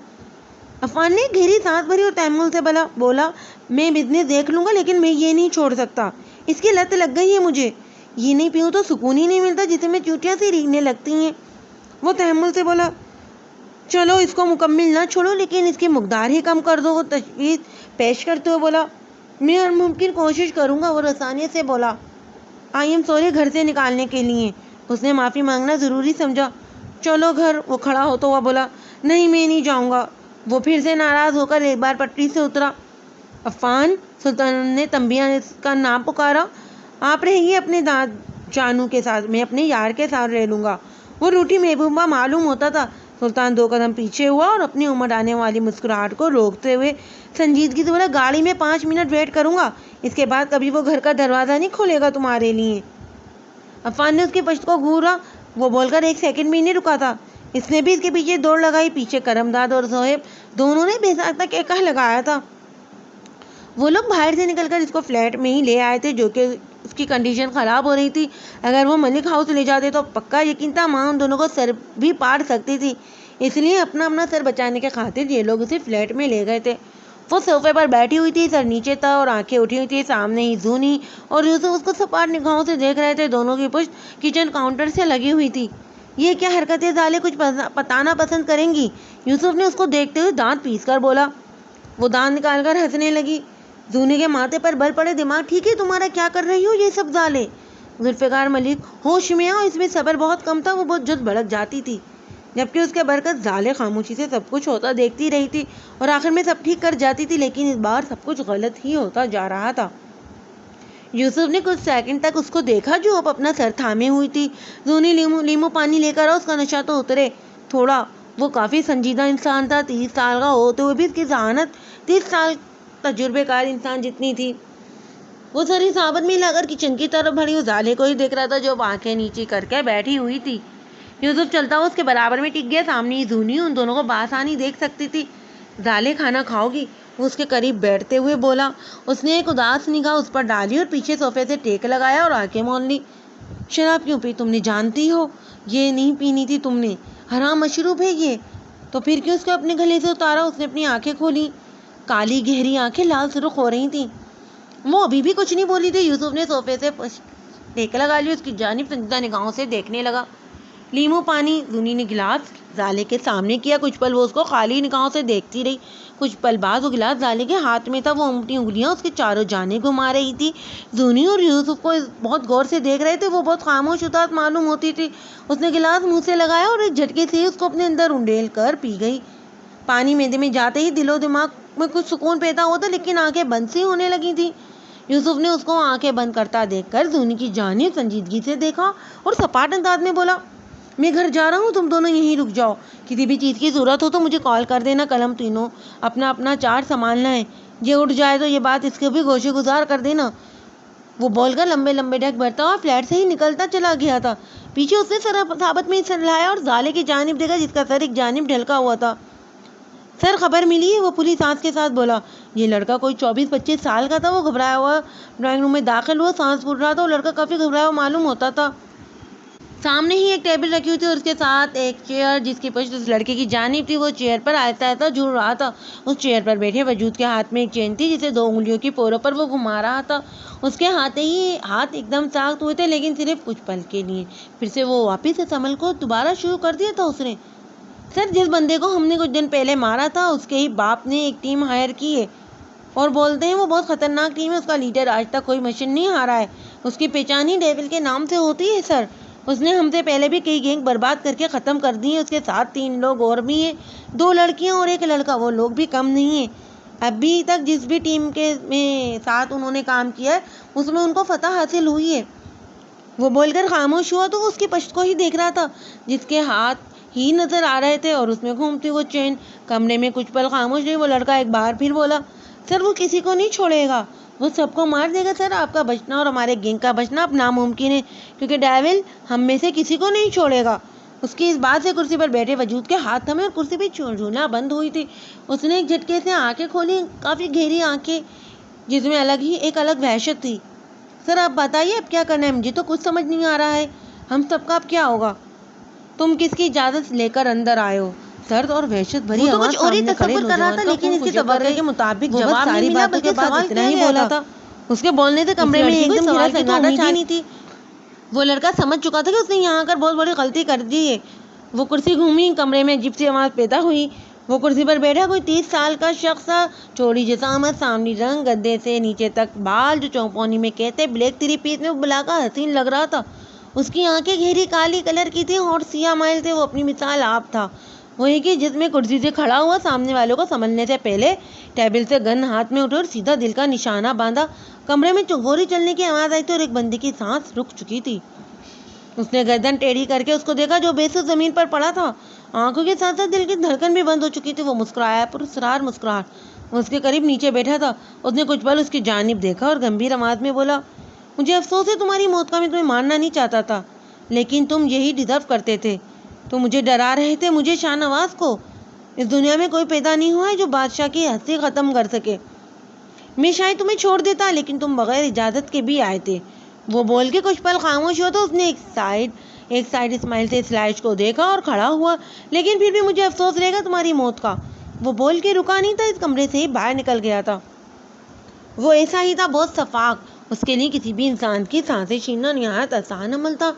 عفان نے گہری سانس بھری اور تحمل سے بولا، میں بزنس دیکھ لوں گا لیکن میں یہ نہیں چھوڑ سکتا، اس کی لت لگ گئی ہے مجھے، یہ نہیں پیوں تو سکون ہی نہیں ملتا جسے میں چوٹیاں سی ریگنے لگتی ہیں۔ وہ تحمل سے بولا، چلو اس کو مکمل نہ چھوڑو لیکن اس کی مقدار ہی کم کر دو۔ وہ تجویز پیش کرتے ہوئے بولا، میں ہر ممکن کوشش کروں گا۔ وہ رسانیت سے بولا، آئی ایم سوری گھر سے نکالنے کے لیے۔ اس نے معافی مانگنا ضروری سمجھا۔ چلو گھر۔ وہ کھڑا ہوتا ہوا بولا، نہیں میں نہیں جاؤں گا۔ وہ پھر سے ناراض ہو کر ایک بار پٹری سے اترا۔ عفان، سلطان نے تنبیہ کا نام پکارا، آپ رہیے اپنے جانو کے ساتھ، میں اپنے یار کے ساتھ رہ لوں گا۔ وہ روٹھی محبوبہ معلوم ہوتا تھا۔ سلطان 2 قدم پیچھے ہوا اور اپنی عمر آنے والی مسکراہٹ کو روکتے ہوئے سنجیدگی سے بولا، گاڑی میں 5 منٹ ویٹ کروں گا، اس کے بعد کبھی وہ گھر کا دروازہ نہیں کھولے گا تمہارے لیے۔ عفان نے اس کی پشت کو گھورا۔ وہ بول کر 1 سیکنڈ بھی نہیں رکا تھا۔ اس نے بھی اس کے پیچھے دوڑ لگائی۔ پیچھے کرمداد اور صہیب دونوں نے بے ساختہ کہکہ لگایا تھا۔ وہ لوگ باہر سے نکل کر اس کو فلیٹ میں ہی لے آئے تھے، جو کہ اس کی کنڈیشن خراب ہو رہی تھی۔ اگر وہ ملک ہاؤس لے جاتے تو پکا یقین تھا ماں ان دونوں کو سر بھی پاڑ سکتی تھی۔ اس لیے اپنا سر بچانے کے خاطر یہ لوگ اسے فلیٹ میں لے گئے تھے۔ وہ صوفے پر بیٹھی ہوئی تھی، سر نیچے تھا اور آنکھیں اٹھی ہوئی تھی۔ سامنے ہی زونی اور یوسف اس کو سپاٹ نگاہوں سے دیکھ رہے تھے۔ دونوں کی پشت کچن کاؤنٹر سے لگی ہوئی تھی۔ یہ کیا حرکت ہے ظالے، کچھ بتانا پسند کریں گی؟ یوسف نے اس کو دیکھتے ہوئے دانت پیس کر بولا۔ وہ دانت نکال کر ہنسنے لگی۔ زونی کے ماتھے پر بل پڑے، دماغ ٹھیک ہے تمہارا؟ کیا کر رہی ہو یہ سب ظالے؟ ذوالفقار ملک ہوش میں آؤ، اس میں صبر بہت کم تھا۔ وہ بہت جلد بھڑک جاتی تھی، جبکہ اس کے برعکس ظالے خاموشی سے سب کچھ ہوتا دیکھتی رہی تھی اور آخر میں سب ٹھیک کر جاتی تھی، لیکن اس بار سب کچھ غلط ہی ہوتا جا رہا تھا۔ یوسف نے کچھ سیکنڈ تک اس کو دیکھا جو اب اپنا سر تھامے ہوئی تھی۔ زونی، لیمو پانی لے کر آؤ، اس کا نشہ تو اترے تھوڑا۔ وہ کافی سنجیدہ انسان تھا، 30 سال کا ہوتے ہوئے بھی اس کی ذہانت 30 سال تجربے کار انسان جتنی تھی۔ وہ سری صحابت میں لا کر کچن کی طرف بڑھی، اس ظالے کو ہی دیکھ رہا تھا جو آنکھیں نیچی کر کے بیٹھی ہوئی تھی۔ یوسف چلتا ہوا اس کے برابر میں ٹک گیا۔ سامنے ہی زونی ان دونوں کو بآسانی دیکھ سکتی تھی۔ ظالے کھانا کھاؤ گی؟ وہ اس کے قریب بیٹھتے ہوئے بولا۔ اس نے ایک اداس نگاہ اس پر ڈالی اور پیچھے صوفے سے ٹیک لگایا اور آنکھیں مول لی۔ شراب کیوں پی؟ تم نے جانتی ہو یہ نہیں پینی تھی تم نے، حرام مشروب ہے یہ۔ تو پھر کیوں اس کو اپنے گلے سے اتارا؟ اس نے اپنی آنکھیں کھولی، کالی گہری آنکھیں لال سرخ ہو رہی تھیں۔ وہ ابھی بھی کچھ نہیں بولی تھی۔ یوسف نے صوفے سے ٹیک لگا لی، اس کی جانب سنجیدہ نگاہوں سے دیکھنے لگا۔ لیمو پانی۔ زونی نے گلاس ظالے کے سامنے کیا۔ کچھ پل وہ اس کو خالی نگاہوں سے دیکھتی رہی۔ کچھ پل بعد وہ گلاس ظالے کے ہاتھ میں تھا۔ وہ اپنی انگلیاں اس کے چاروں جانب گھما رہی تھی۔ زونی اور یوسف کو بہت غور سے دیکھ رہے تھے۔ وہ بہت خاموش اداس معلوم ہوتی تھی۔ اس نے گلاس منہ سے لگایا اور ایک جھٹکے سے ہی اس کو اپنے اندر انڈیل کر پی گئی۔ پانی معدے میں جاتے ہی دل و دماغ میں کچھ سکون پیدا ہوتا، لیکن آنکھیں بند سی ہونے لگی تھی۔ یوسف نے اس کو آنکھیں بند کرتا دیکھ کر زونی کی جانب سنجیدگی سے دیکھا اور سپاٹ انداز میں بولا، میں گھر جا رہا ہوں، تم دونوں یہیں رک جاؤ۔ کسی بھی چیز کی ضرورت ہو تو مجھے کال کر دینا۔ کل ہم تینوں اپنا چارج سنبھالنا ہے۔ یہ اٹھ جائے تو یہ بات اس کو بھی گوشے گزار کر دینا۔ وہ بول کر لمبے ڈھک بھرتا ہوا فلیٹ سے ہی نکلتا چلا گیا تھا۔ پیچھے اس نے سر ثابت میں سر لایا اور ظالے کی جانب دیکھا جس کا سر ایک جانب ڈھلکا ہوا تھا۔ سر خبر ملی ہے؟ وہ پوری سانس کے ساتھ بولا۔ یہ لڑکا کوئی 24-25 سال کا تھا۔ وہ گھبرایا ہوا ڈرائنگ روم میں داخل ہوا، سانس پھول رہا تھا اور لڑکا کافی گھبرایا ہوا معلوم ہوتا تھا۔ سامنے ہی ایک ٹیبل رکھی ہوئی تھی اور اس کے ساتھ ایک چیئر جس کی پشت اس لڑکے کی جانب تھی۔ وہ چیئر پر آہستہ جھول رہا تھا۔ اس چیئر پر بیٹھے وجود کے ہاتھ میں ایک چین تھی جسے 2 انگلیوں کی پوروں پر وہ گھما رہا تھا۔ اس کے ہاتھ ایک دم ساخت ہوئے تھے، لیکن صرف کچھ پل کے لیے۔ پھر سے وہ واپس اس عمل کو دوبارہ شروع کر دیا تھا اس نے۔ سر، جس بندے کو ہم نے کچھ دن پہلے مارا تھا اس کے ہی باپ نے ایک ٹیم ہائر کی ہے اور بولتے ہیں وہ بہت خطرناک ٹیم ہے۔ اس کا لیڈر آج تک کوئی مشن نہیں ہارا ہے۔ اس کی پہچان ہی ڈیول کے نام سے ہوتی ہے سر۔ اس نے ہم سے پہلے بھی کئی گینگ برباد کر کے ختم کر دی ہیں۔ اس کے ساتھ 3 لوگ اور بھی ہیں، 2 لڑکیاں اور 1 لڑکا۔ وہ لوگ بھی کم نہیں ہیں۔ ابھی تک جس بھی ٹیم کے ساتھ انہوں نے کام کیا ہے اس میں ان کو فتح حاصل ہوئی ہے۔ وہ بول کر خاموش ہوا تو اس کی پشت کو ہی دیکھ رہا تھا جس کے ہاتھ ہی نظر آ رہے تھے اور اس میں گھومتی وہ چین۔ کمرے میں کچھ پل خاموش رہی۔ وہ لڑکا ایک بار پھر بولا، سر وہ کسی کو نہیں چھوڑے گا، وہ سب کو مار دے گا سر۔ آپ کا بچنا اور ہمارے گینگ کا بچنا اب ناممکن ہے کیونکہ ڈیول ہم میں سے کسی کو نہیں چھوڑے گا۔ اس کی اس بات سے کرسی پر بیٹھے وجود کے ہاتھ تھمے اور کرسی پہ جھولنا بند ہوئی تھی۔ اس نے ایک جھٹکے سے آنکھیں کھولی، کافی گہری آنکھیں جس میں ایک الگ وحشت تھی۔ سر آپ بتائیے اب کیا کرنا ہے؟ مجھے تو کچھ سمجھ نہیں آ رہا ہے۔ ہم سب کا اب کیا ہوگا؟ تم کس کی اجازت لے کر اندر آئے ہو؟ سرد اور وحشت بھری آواز سامنے کھڑے نوجوان کا لیکن اس کی توقع کے مطابق جواب ساری باتوں کے بعد اتنا ہی بولا تھا۔ اس کے بولنے سے کمرے میں ایک دم گھرا سناٹا چھا نہیں تھی۔ وہ لڑکا سمجھ چکا تھا کہ اس نے یہاں آ کر بہت بڑی غلطی کر دی ہے۔ وہ کرسی گھومی، کمرے میں عجیب سی آواز پیدا ہوئی۔ وہ کرسی پر بیٹھا کوئی 30 سال کا شخص تھا، چوڑی جسامت، سامنی رنگ، گدے سے نیچے تک بال جو چوپونی میں کہتے، بلیک 3 پیس میں بلا کا حسین لگ رہا تھا۔ اس کی آنکھیں گہری کالی کلر کی تھی اور سیاہ مائل تھے۔ وہ اپنی مثال آپ تھا، وہی کہ جس میں کرسی سے کھڑا ہوا سامنے والوں کو سمجھنے سے پہلے ٹیبل سے گن ہاتھ میں اٹھے اور سیدھا دل کا نشانہ باندھا۔ کمرے میں گولی چلنے کی آواز آئی تھی اور ایک بندے کی سانس رک چکی تھی۔ اس نے گردن ٹیڑھی کر کے اس کو دیکھا جو بے سوچ زمین پر پڑا تھا، آنکھوں کے ساتھ ساتھ دل کی دھڑکن بھی بند ہو چکی تھی۔ وہ مسکرایا، پراسرار مسکراہٹ۔ وہ اس کے قریب نیچے بیٹھا تھا۔ اس نے کچھ پل اس کی جانب دیکھا اور گمبھیر آواز میں بولا، مجھے افسوس ہے تمہاری موت کا، میں تمہیں مارنا نہیں چاہتا تھا، لیکن تم یہی ڈیزرو کرتے تھے۔ تم مجھے ڈرا رہے تھے، مجھے شاہ نواز کو۔ اس دنیا میں کوئی پیدا نہیں ہوا ہے جو بادشاہ کی ہستی ختم کر سکے۔ میں شاید تمہیں چھوڑ دیتا، لیکن تم بغیر اجازت کے بھی آئے تھے۔ وہ بول کے کچھ پل خاموش ہوا تو اس نے ایک سائڈ اسمائل سے سلائش کو دیکھا اور کھڑا ہوا، لیکن پھر بھی مجھے افسوس رہے گا تمہاری موت کا۔ وہ بول کے رکا نہیں تھا، اس کمرے سے ہی باہر نکل گیا تھا۔ وہ ایسا ہی تھا، بہت شفاق۔ اس کے لیے کسی بھی انسان کی سانسیں چھیننا نہایت آسان عمل تھا۔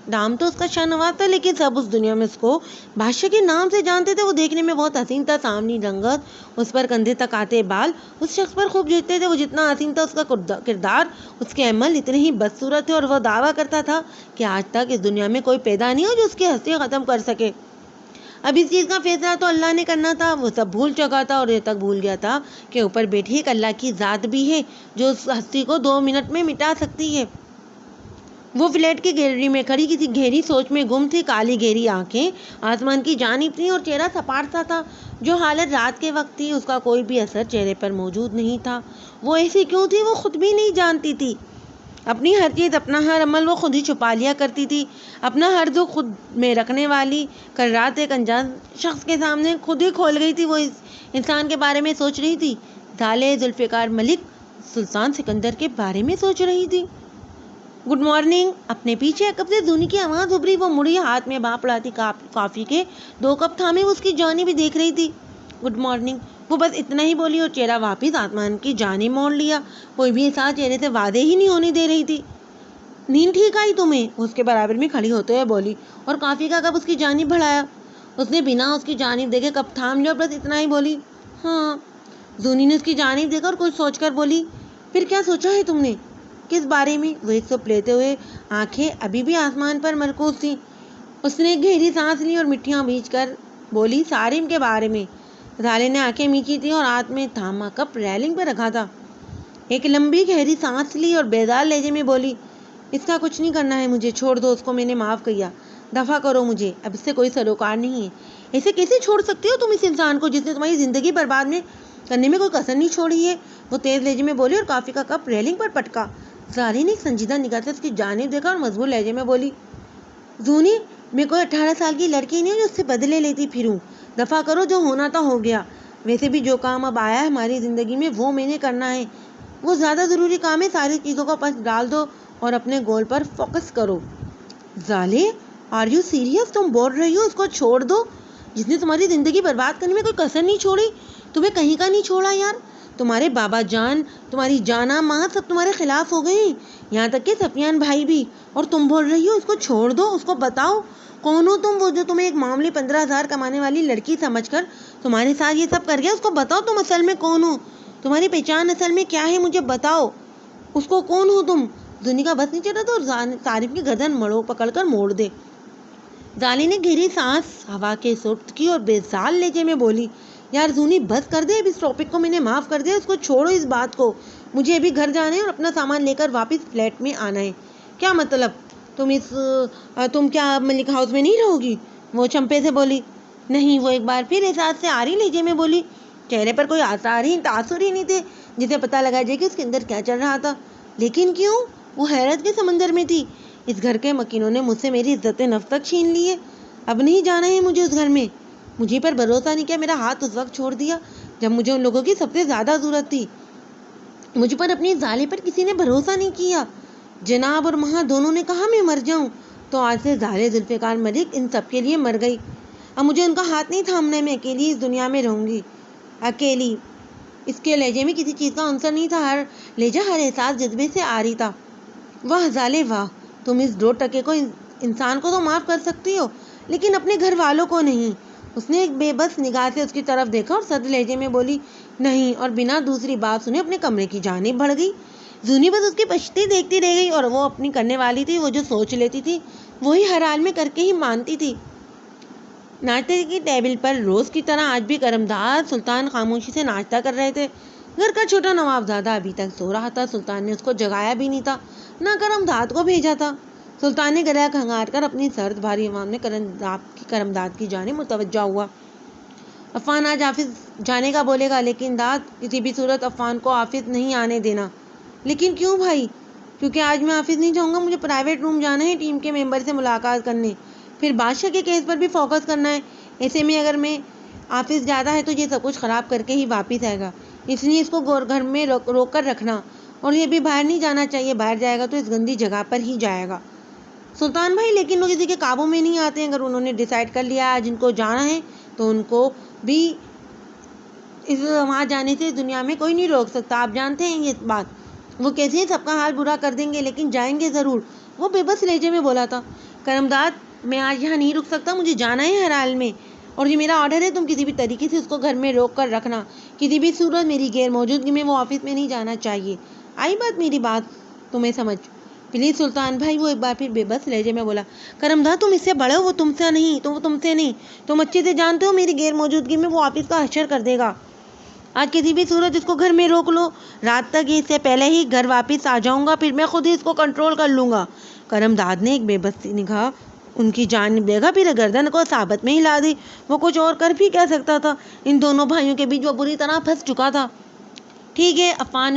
نام تو اس کا شاہ نواز تھا، لیکن سب اس دنیا میں اس کو بادشاہ کے نام سے جانتے تھے۔ وہ دیکھنے میں بہت حسین تھا، سامنی رنگت، اس پر کندھے تک آتے بال اس شخص پر خوب جھکتے تھے۔ وہ جتنا حسین تھا، اس کا کردار، اس کے عمل اتنے ہی بدصورت تھے، اور وہ دعویٰ کرتا تھا کہ آج تک اس دنیا میں کوئی پیدا نہیں ہوا جو اس کی ہستی ختم کر سکے۔ اب اس چیز کا فیصلہ تو اللہ نے کرنا تھا۔ وہ سب بھول چکا تھا اور یہ تک بھول گیا تھا کہ اوپر بیٹھی ایک اللہ کی ذات بھی ہے جو اس ہستی کو 2 منٹ میں مٹا سکتی ہے۔ وہ فلیٹ کی گیلری میں کھڑی کسی گہری سوچ میں گم تھی۔ کالی گہری آنکھیں آسمان کی جانب تھیں اور چہرہ سپاٹ سا تھا۔ جو حالت رات کے وقت تھی، اس کا کوئی بھی اثر چہرے پر موجود نہیں تھا۔ وہ ایسی کیوں تھی، وہ خود بھی نہیں جانتی تھی۔ اپنی ہر چیز، اپنا ہر عمل وہ خود ہی چھپا لیا کرتی تھی۔ اپنا ہر دکھ خود میں رکھنے والی کل رات ایک انجان شخص کے سامنے خود ہی کھول گئی تھی۔ وہ اس انسان کے بارے میں سوچ رہی تھی، ذالے ذوالفقار ملک سلطان سکندر کے بارے میں سوچ رہی تھی۔ Good morning. اپنے پیچھے ایک کپ سے زونی کی آواز ابھری۔ وہ مڑی، ہاتھ میں بھاپ اڑاتی کافی کے 2 کپ تھامے وہ اس کی جانب ہی دیکھ رہی تھی۔ گڈ مارننگ، وہ بس اتنا ہی بولی اور چہرہ واپس آسمان کی جانب موڑ لیا۔ کوئی بھی احساس چہرے سے واضح ہی نہیں ہونے دے رہی تھی۔ نیند ٹھیک آئی تمہیں؟ اس کے برابر میں کھڑی ہوتے ہوئے بولی اور کافی کا کپ اس کی جانب بڑھایا۔ اس نے بنا اس کی جانب دیکھے کپ تھام لیا اور بس اتنا ہی بولی، ہاں۔ زونی نے اس کی جانب دیکھا اور کچھ سوچ کر بولی، پھر کیا سوچا ہے تم نے؟ کس بارے میں؟ وہ ایک سپ لیتے ہوئے آنکھیں ابھی بھی آسمان پر مرکوز تھیں۔ اس نے ایک گہری سانس لی اور مٹھیاں بھینچ کر بولی، سارم کے بارے میں۔ ذالے نے آنکھیں میچی تھیں اور ہاتھ میں تھاما کپ ریلنگ پہ رکھا تھا۔ ایک لمبی گہری سانس لی اور بیدار لہجے میں بولی، اس کا کچھ نہیں کرنا ہے مجھے، چھوڑ دو اس کو، میں نے معاف کیا، دفع کرو مجھے، اب اس سے کوئی سروکار نہیں ہے۔ ایسے کیسے چھوڑ سکتے ہو تم اس انسان کو جس نے تمہاری زندگی برباد کرنے میں کوئی کسر نہیں چھوڑی ہے؟ وہ تیز لہجے میں بولی اور کافی کا کپ ریلنگ پر پٹکا۔ ذالے نے ایک سنجیدہ نگاہ سے اس کی جانب دیکھا اور مضبوط لہجے میں بولی، زونی، میں کوئی 18 سال کی لڑکی نہیں ہوں جو اس سے بدلے لیتی پھروں، دفع کرو، جو ہونا تھا ہو گیا۔ ویسے بھی جو کام اب آیا ہے ہماری زندگی میں وہ میں نے کرنا ہے، وہ زیادہ ضروری کام ہے، ساری چیزوں کو پس ڈال دو اور اپنے گول پر فوکس کرو۔ ذالے، آر یو سیریس؟ تم بول رہی ہو اس کو چھوڑ دو جس نے تمہاری زندگی برباد کرنے میں کوئی کسر نہیں چھوڑی؟ تمہیں کہیں کا نہیں چھوڑا یار۔ تمہارے بابا جان، تمہاری جانا ماں سب تمہارے خلاف ہو گئے ہیں، یہاں تک کہ سفیان بھائی بھی، اور تم بول رہی ہو اس کو چھوڑ دو۔ اس کو بتاؤ کون ہو تم، وہ جو تمہیں ایک معمولی 15,000 کمانے والی لڑکی سمجھ کر تمہارے ساتھ یہ سب کر گیا۔ اس کو بتاؤ تم اصل میں کون ہو، تمہاری پہچان اصل میں کیا ہے، مجھے بتاؤ اس کو کون ہو تم۔ زونی کا بس نہیں چل رہا تھا اور صارم کی گردن پکڑ کر موڑ دے۔ ذالے نے گہری سانس ہوا کے سوٹ کی اور بےزال لہجے میں بولی، یار زونی بس کر دے، اب اس ٹاپک کو میں نے معاف کر دیا، اس کو چھوڑو اس بات کو، مجھے ابھی گھر جانا ہے اور اپنا سامان لے کر واپس فلیٹ میں آنا ہے۔ کیا مطلب؟ تم کیا ملک ہاؤس میں نہیں رہو گی؟ وہ چمپے سے بولی۔ نہیں، وہ ایک بار پھر احساس سے آری لہجے میں بولی، چہرے پر کوئی آثار ہی تاثر ہی نہیں تھے جسے پتہ لگا جائے کہ اس کے اندر کیا چل رہا تھا۔ لیکن کیوں؟ وہ حیرت کے سمندر میں تھی۔ اس گھر کے مکینوں نے مجھ سے میری عزت نفس تک چھین لی ہے، اب نہیں جانا ہے مجھے اس گھر میں۔ مجھے پر بھروسہ نہیں کیا، میرا ہاتھ اس وقت چھوڑ دیا جب مجھے ان لوگوں کی سب سے زیادہ ضرورت تھی۔ مجھ پر اپنی ذالے پر کسی نے بھروسہ نہیں کیا۔ جناب اور ماں دونوں نے کہا میں مر جاؤں، تو آج سے ذالے ذوالفقار ملک ان سب کے لیے مر گئی۔ اب مجھے ان کا ہاتھ نہیں تھامنا ہے، میں اکیلی اس دنیا میں رہوں گی، اکیلی۔ اس کے لہجے میں کسی چیز کا عنصر نہیں تھا، ہر لہجہ، ہر احساس جذبے سے آ رہی تھا۔ واہ ذالے واہ، تم اس 2 ٹکے کو انسان کو تو معاف کر سکتی ہو لیکن اپنے گھر والوں کو نہیں۔ اس نے ایک بے بس نگاہ سے اس کی طرف دیکھا اور سرد لہجے میں بولی نہیں، اور بنا دوسری بات سنے اپنے کمرے کی جانب بڑھ گئی۔ زونی بس اس کی پشتی دیکھتی رہ گئی، اور وہ اپنی کرنے والی تھی، وہ جو سوچ لیتی تھی وہی ہر حال میں کر کے ہی مانتی تھی۔ ناشتے کی ٹیبل پر روز کی طرح آج بھی کرمداد سلطان خاموشی سے ناشتہ کر رہے تھے۔ گھر کا چھوٹا نوابزادہ ابھی تک سو رہا تھا۔ سلطان نے اس کو جگایا بھی نہیں تھا، نہ کرمداد کو بھیجا تھا۔ سلطان نے گلا کھنگار کر اپنی سرد بھاری آواز میں کرمداد کی جانب متوجہ ہوا۔ عفان آج آفس جانے کا بولے گا، لیکن داد کسی بھی صورت عفان کو آفس نہیں آنے دینا۔ لیکن کیوں بھائی؟ کیونکہ آج میں آفس نہیں جاؤں گا، مجھے پرائیویٹ روم جانا ہے ٹیم کے ممبر سے ملاقات کرنے، پھر بادشاہ کے کیس پر بھی فوکس کرنا ہے۔ ایسے میں اگر میں آفس جاتا ہے تو یہ سب کچھ خراب کر کے ہی واپس آئے گا، اس لیے اس کو گھر میں روک کر رکھنا، اور یہ بھی باہر نہیں جانا چاہیے، باہر جائے گا تو اس گندی جگہ پر ہی جائے گا۔ سلطان بھائی لیکن وہ کسی کے قابو میں نہیں آتے ہیں، اگر انہوں نے ڈیسائیڈ کر لیا آج ان کو جانا ہے تو ان کو بھی وہاں جانے سے دنیا میں کوئی نہیں روک سکتا، آپ جانتے ہیں یہ بات۔ وہ کیسے سب کا حال برا کر دیں گے، لیکن جائیں گے ضرور، وہ بے بس لہجے میں بولا تھا۔ کرمداد میں آج یہاں نہیں رک سکتا، مجھے جانا ہے ہر حال میں، اور یہ میرا آرڈر ہے، تم کسی بھی طریقے سے اس کو گھر میں روک کر رکھنا، کسی بھی صورت میری غیر موجودگی میں وہ آفس میں نہیں جانا چاہیے۔ آئی بات میری بات تمہیں سمجھ؟ پلیز سلطان بھائی، وہ ایک بار پھر بے بس لہجے میں بولا۔ کرمداد تم اس سے بڑے ہو، وہ تم سے نہیں، تم اچھے سے جانتے ہو میری غیر موجودگی میں وہ آفس کا حشر کر دے گا۔ آج کسی بھی صورت اس کو گھر میں روک لو، رات تک اس سے پہلے ہی گھر واپس آ جاؤں گا، پھر میں خود ہی اس کو کنٹرول کر لوں گا۔ کرمداد نے ایک بے بس نگاہ ان کی جانب دیکھا، پھر گردن کو ثابت میں ہلا دی۔ وہ کچھ اور کر بھی کہہ سکتا تھا، ان دونوں بھائیوں کے بیچ وہ بری طرح پھنس چکا تھا۔ ٹھیک ہے عفان،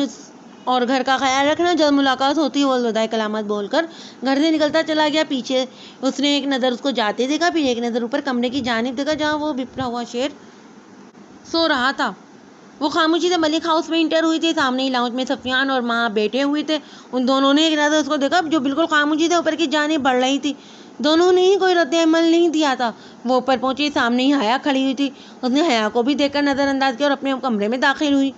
اور گھر کا خیال رکھنا، جب ملاقات ہوتی ہے۔ وہ الوداع کلامات بول کر گھر سے نکلتا چلا گیا۔ پیچھے اس نے ایک نظر اس کو جاتے دیکھا، پھر ایک نظر اوپر کمرے کی جانب دیکھا جہاں وہ بپھرا ہوا شیر سو رہا تھا۔ وہ خاموشی سے ملک ہاؤس میں انٹر ہوئی تھی۔ سامنے ہی لاؤنج میں سفیان اور ماں بیٹھے ہوئے تھے۔ ان دونوں نے ایک نظر اس کو دیکھا جو بالکل خاموشی سے اوپر کی جانب بڑھ رہی تھی۔ دونوں نے ہی کوئی رد عمل نہیں دیا تھا۔ وہ اوپر پہنچی، سامنے ہی حیا کھڑی ہوئی تھی۔ اس نے حیا کو بھی دیکھ کر نظر انداز کیا اور اپنے کمرے میں داخل ہوئی۔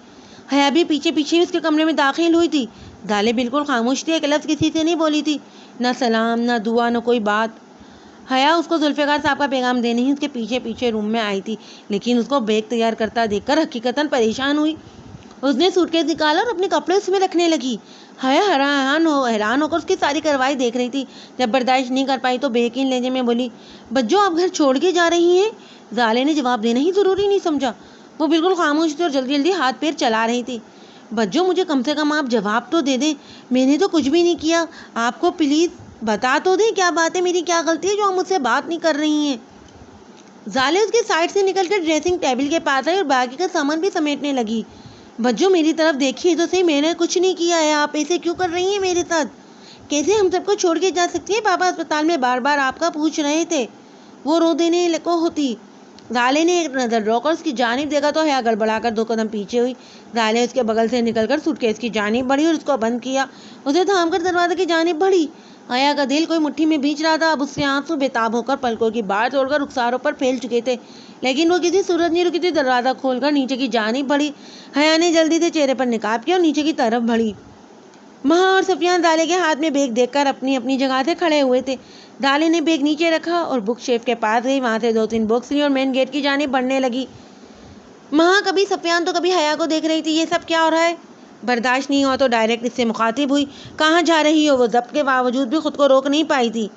حیا بھی پیچھے پیچھے اس کے کمرے میں داخل ہوئی تھی۔ ظالے بالکل خاموش تھی، ایک لفظ کسی سے نہیں بولی تھی، نہ سلام، نہ دعا، نہ کوئی بات۔ حیا اس کو ذوالفقار صاحب کا پیغام دینے ہی اس کے پیچھے پیچھے روم میں آئی تھی، لیکن اس کو بیگ تیار کرتا دیکھ کر حقیقتاً پریشان ہوئی۔ اس نے سوٹ کیس نکالا اور اپنے کپڑے اس میں رکھنے لگی۔ حیا حیران ہو کر اس کی ساری کارروائی دیکھ رہی تھی۔ جب برداشت نہیں کر پائی تو بے یقین لہجے میں بولی، بجو آپ گھر چھوڑ کے جا رہی ہیں؟ ظالے نے جواب دینا ہی ضروری نہیں سمجھا۔ وہ بالکل خاموش تھی اور جلدی جلدی ہاتھ پیر چلا رہی تھی۔ بجو مجھے کم سے کم آپ جواب تو دے دیں، میں نے تو کچھ بھی نہیں کیا، آپ کو پلیز بتا تو دیں کیا بات ہے، میری کیا غلطی ہے جو آپ مجھ سے بات نہیں کر رہی ہیں؟ ظالے اس کے سائڈ سے نکل کر ڈریسنگ ٹیبل کے پاس آئی اور باقی کا سامان بھی سمیٹنے لگی۔ بجو میری طرف دیکھیے تو صحیح، میں نے کچھ نہیں کیا ہے، آپ ایسے کیوں کر رہی ہیں میرے ساتھ؟ کیسے ہم سب کو چھوڑ کے جا سکتی ہیں؟ پاپا اسپتال میں بار بار آپ کا پوچھ رہے تھے، وہ رو دینے کو ہوتی۔ ظالے نے ایک نظر روک کر اس کی جانب دیکھا تو حیا گڑبڑا کر 2 قدم پیچھے ہوئی۔ ظالے اس کے بغل سے نکل کر سوٹ کیس کی جانب بڑھی اور اس کو بند کیا، اسے تھام کر دروازے کی جانب بڑھی۔ حیا کا دل کوئی مٹھی میں بھیج رہا تھا، اب اس سے آنسو بےتاب ہو کر پلکوں کی باڑ توڑ کر رخساروں پر پھیل چکے تھے، لیکن وہ کسی صورت نہیں رکی تھی۔ دروازہ کھول کر نیچے کی جانب بڑھی۔ حیا نے جلدی سے چہرے پر نقاب کیا اور نیچے کی طرف بڑھی۔ ماں اور سفیان ظالے کے ہاتھ میں بیگ دیکھ کر اپنی اپنی جگہ سے کھڑے ہوئے تھے۔ ظالے نے بیگ نیچے رکھا اور بک شیلف کے پاس گئی، وہاں سے 2-3 بکس لی اور مین گیٹ کی جانب بڑھنے لگی۔ ماں کبھی سفیان تو کبھی حیا کو دیکھ رہی تھی، یہ سب کیا ہو رہا ہے؟ برداشت نہیں ہوا تو ڈائریکٹ اس سے مخاطب ہوئی، کہاں جا رہی ہو؟ وہ ضبط کے باوجود بھی خود کو روک نہیں پائی تھی۔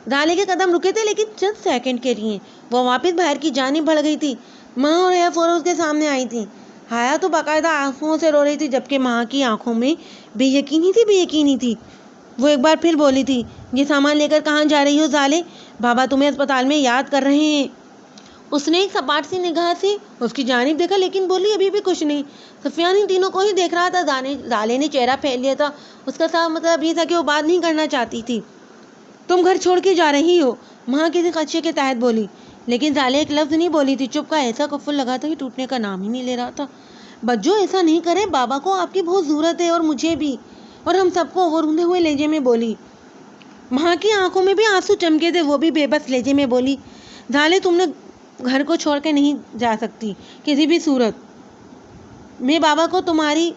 ظالے کے قدم رکے تھے لیکن چند سیکنڈ کے لیے، وہ واپس باہر کی جانب بڑھ گئی تھی۔ ماں اور حیا فوراً اس کے سامنے آئی تھیں۔ حیا تو باقاعدہ آنسوؤں سے رو رہی تھی، جبکہ ماں کی آنکھوں میں بے یقینی تھی۔ وہ ایک بار پھر بولی تھی، یہ سامان لے کر کہاں جا رہی ہو ظالے؟ بابا تمہیں اسپتال میں یاد کر رہے ہیں۔ اس نے ایک سپاٹ سی نگاہ سے اس کی جانب دیکھا لیکن بولی ابھی بھی کچھ نہیں۔ سفیان ان تینوں کو ہی دیکھ رہا تھا۔ ظالے نے چہرہ پھیل لیا تھا، اس کا صاف مطلب یہ تھا کہ وہ بات نہیں کرنا چاہتی تھی۔ تم گھر چھوڑ کے جا رہی ہو؟ ماں کسی خدشے کے تحت بولی، لیکن ظالے ایک لفظ نہیں بولی تھی۔ چپ کا ایسا کفل لگا تھا کہ ٹوٹنے کا نام ہی نہیں لے رہا تھا۔ بجو ایسا نہیں کرے، بابا کو آپ کی بہت ضرورت ہے اور مجھے بھی، اور ہم سب کو، وہ روندے ہوئے لہجے میں بولی۔ ماں کی آنکھوں میں بھی آنسو چمکے تھے، وہ بھی بے بس لہجے میں بولی، ظالے تم نے گھر کو چھوڑ کے نہیں جا سکتی کسی بھی صورت۔ میں بابا کو تمہاری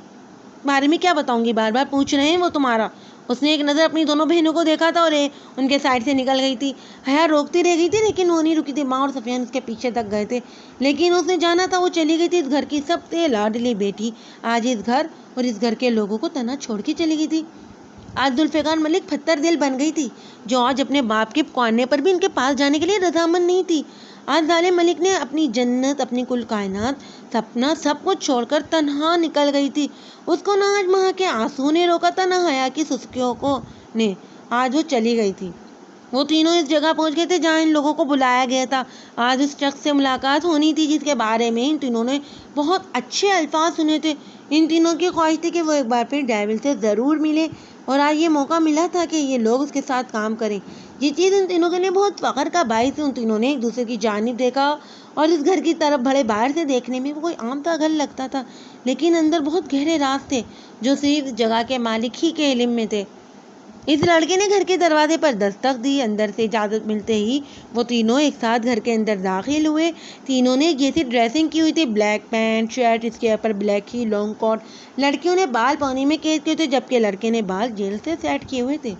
بارے میں کیا بتاؤں گی؟ بار بار پوچھ رہے ہیں وہ تمہارا، اس نے ایک نظر اپنی دونوں بہنوں کو دیکھا تھا اور ان کے سائڈ سے نکل گئی تھی. حیا روکتی رہ گئی تھی لیکن وہ نہیں رکی تھی. ماں اور سفیان اس کے پیچھے تک گئے تھے لیکن اس نے جانا تھا وہ چلی گئی تھی. اس گھر کی سب سے لاڈلی بیٹی آج اس گھر اور اس گھر کے لوگوں کو تنہا چھوڑ کے چلی گئی تھی. آج ذوالفقار ملک پتھر دل بن گئی تھی جو آج اپنے باپ کے پکارنے پر بھی ان کے پاس جانے کے لیے رضامند نہیں تھی. آج ظالم ملک نے اپنی جنت، اپنی کل کائنات، سپنا سب کچھ چھوڑ کر تنہا نکل گئی تھی. اس کو نہ آج ماں کے آنسو نے روکا تھا، نہ حیا کی سسکیوں کو نے. آج وہ چلی گئی تھی. وہ تینوں اس جگہ پہنچ گئے تھے جہاں ان لوگوں کو بلایا گیا تھا. آج اس شخص سے ملاقات ہونی تھی جس کے بارے میں ان تینوں نے بہت اچھے الفاظ سنے تھے. ان تینوں کی خواہش تھی کہ وہ ایک بار پھر ڈیول سے ضرور ملے اور آج یہ موقع ملا تھا کہ یہ لوگ اس کے ساتھ کام کریں. یہ چیز ان تینوں کے لیے بہت فخر کا باعث ہے. ان تینوں نے ایک دوسرے کی جانب دیکھا اور اس گھر کی طرف بڑے باہر سے دیکھنے میں وہ کوئی عام سا گھر لگتا تھا لیکن اندر بہت گہرے راز تھے جو صرف اس جگہ کے مالک ہی کے علم میں تھے. اس لڑکے نے گھر کے دروازے پر دستک دی. اندر سے اجازت ملتے ہی وہ تینوں ایک ساتھ گھر کے اندر داخل ہوئے. تینوں نے جیسی ڈریسنگ کی ہوئی تھی، بلیک پینٹ شرٹ، اس کے اوپر بلیک ہی لانگ کوٹ. لڑکیوں نے بال پانی میں قید کیے تھے جبکہ لڑکے نے بال جیل سے سیٹ کیے ہوئے تھے.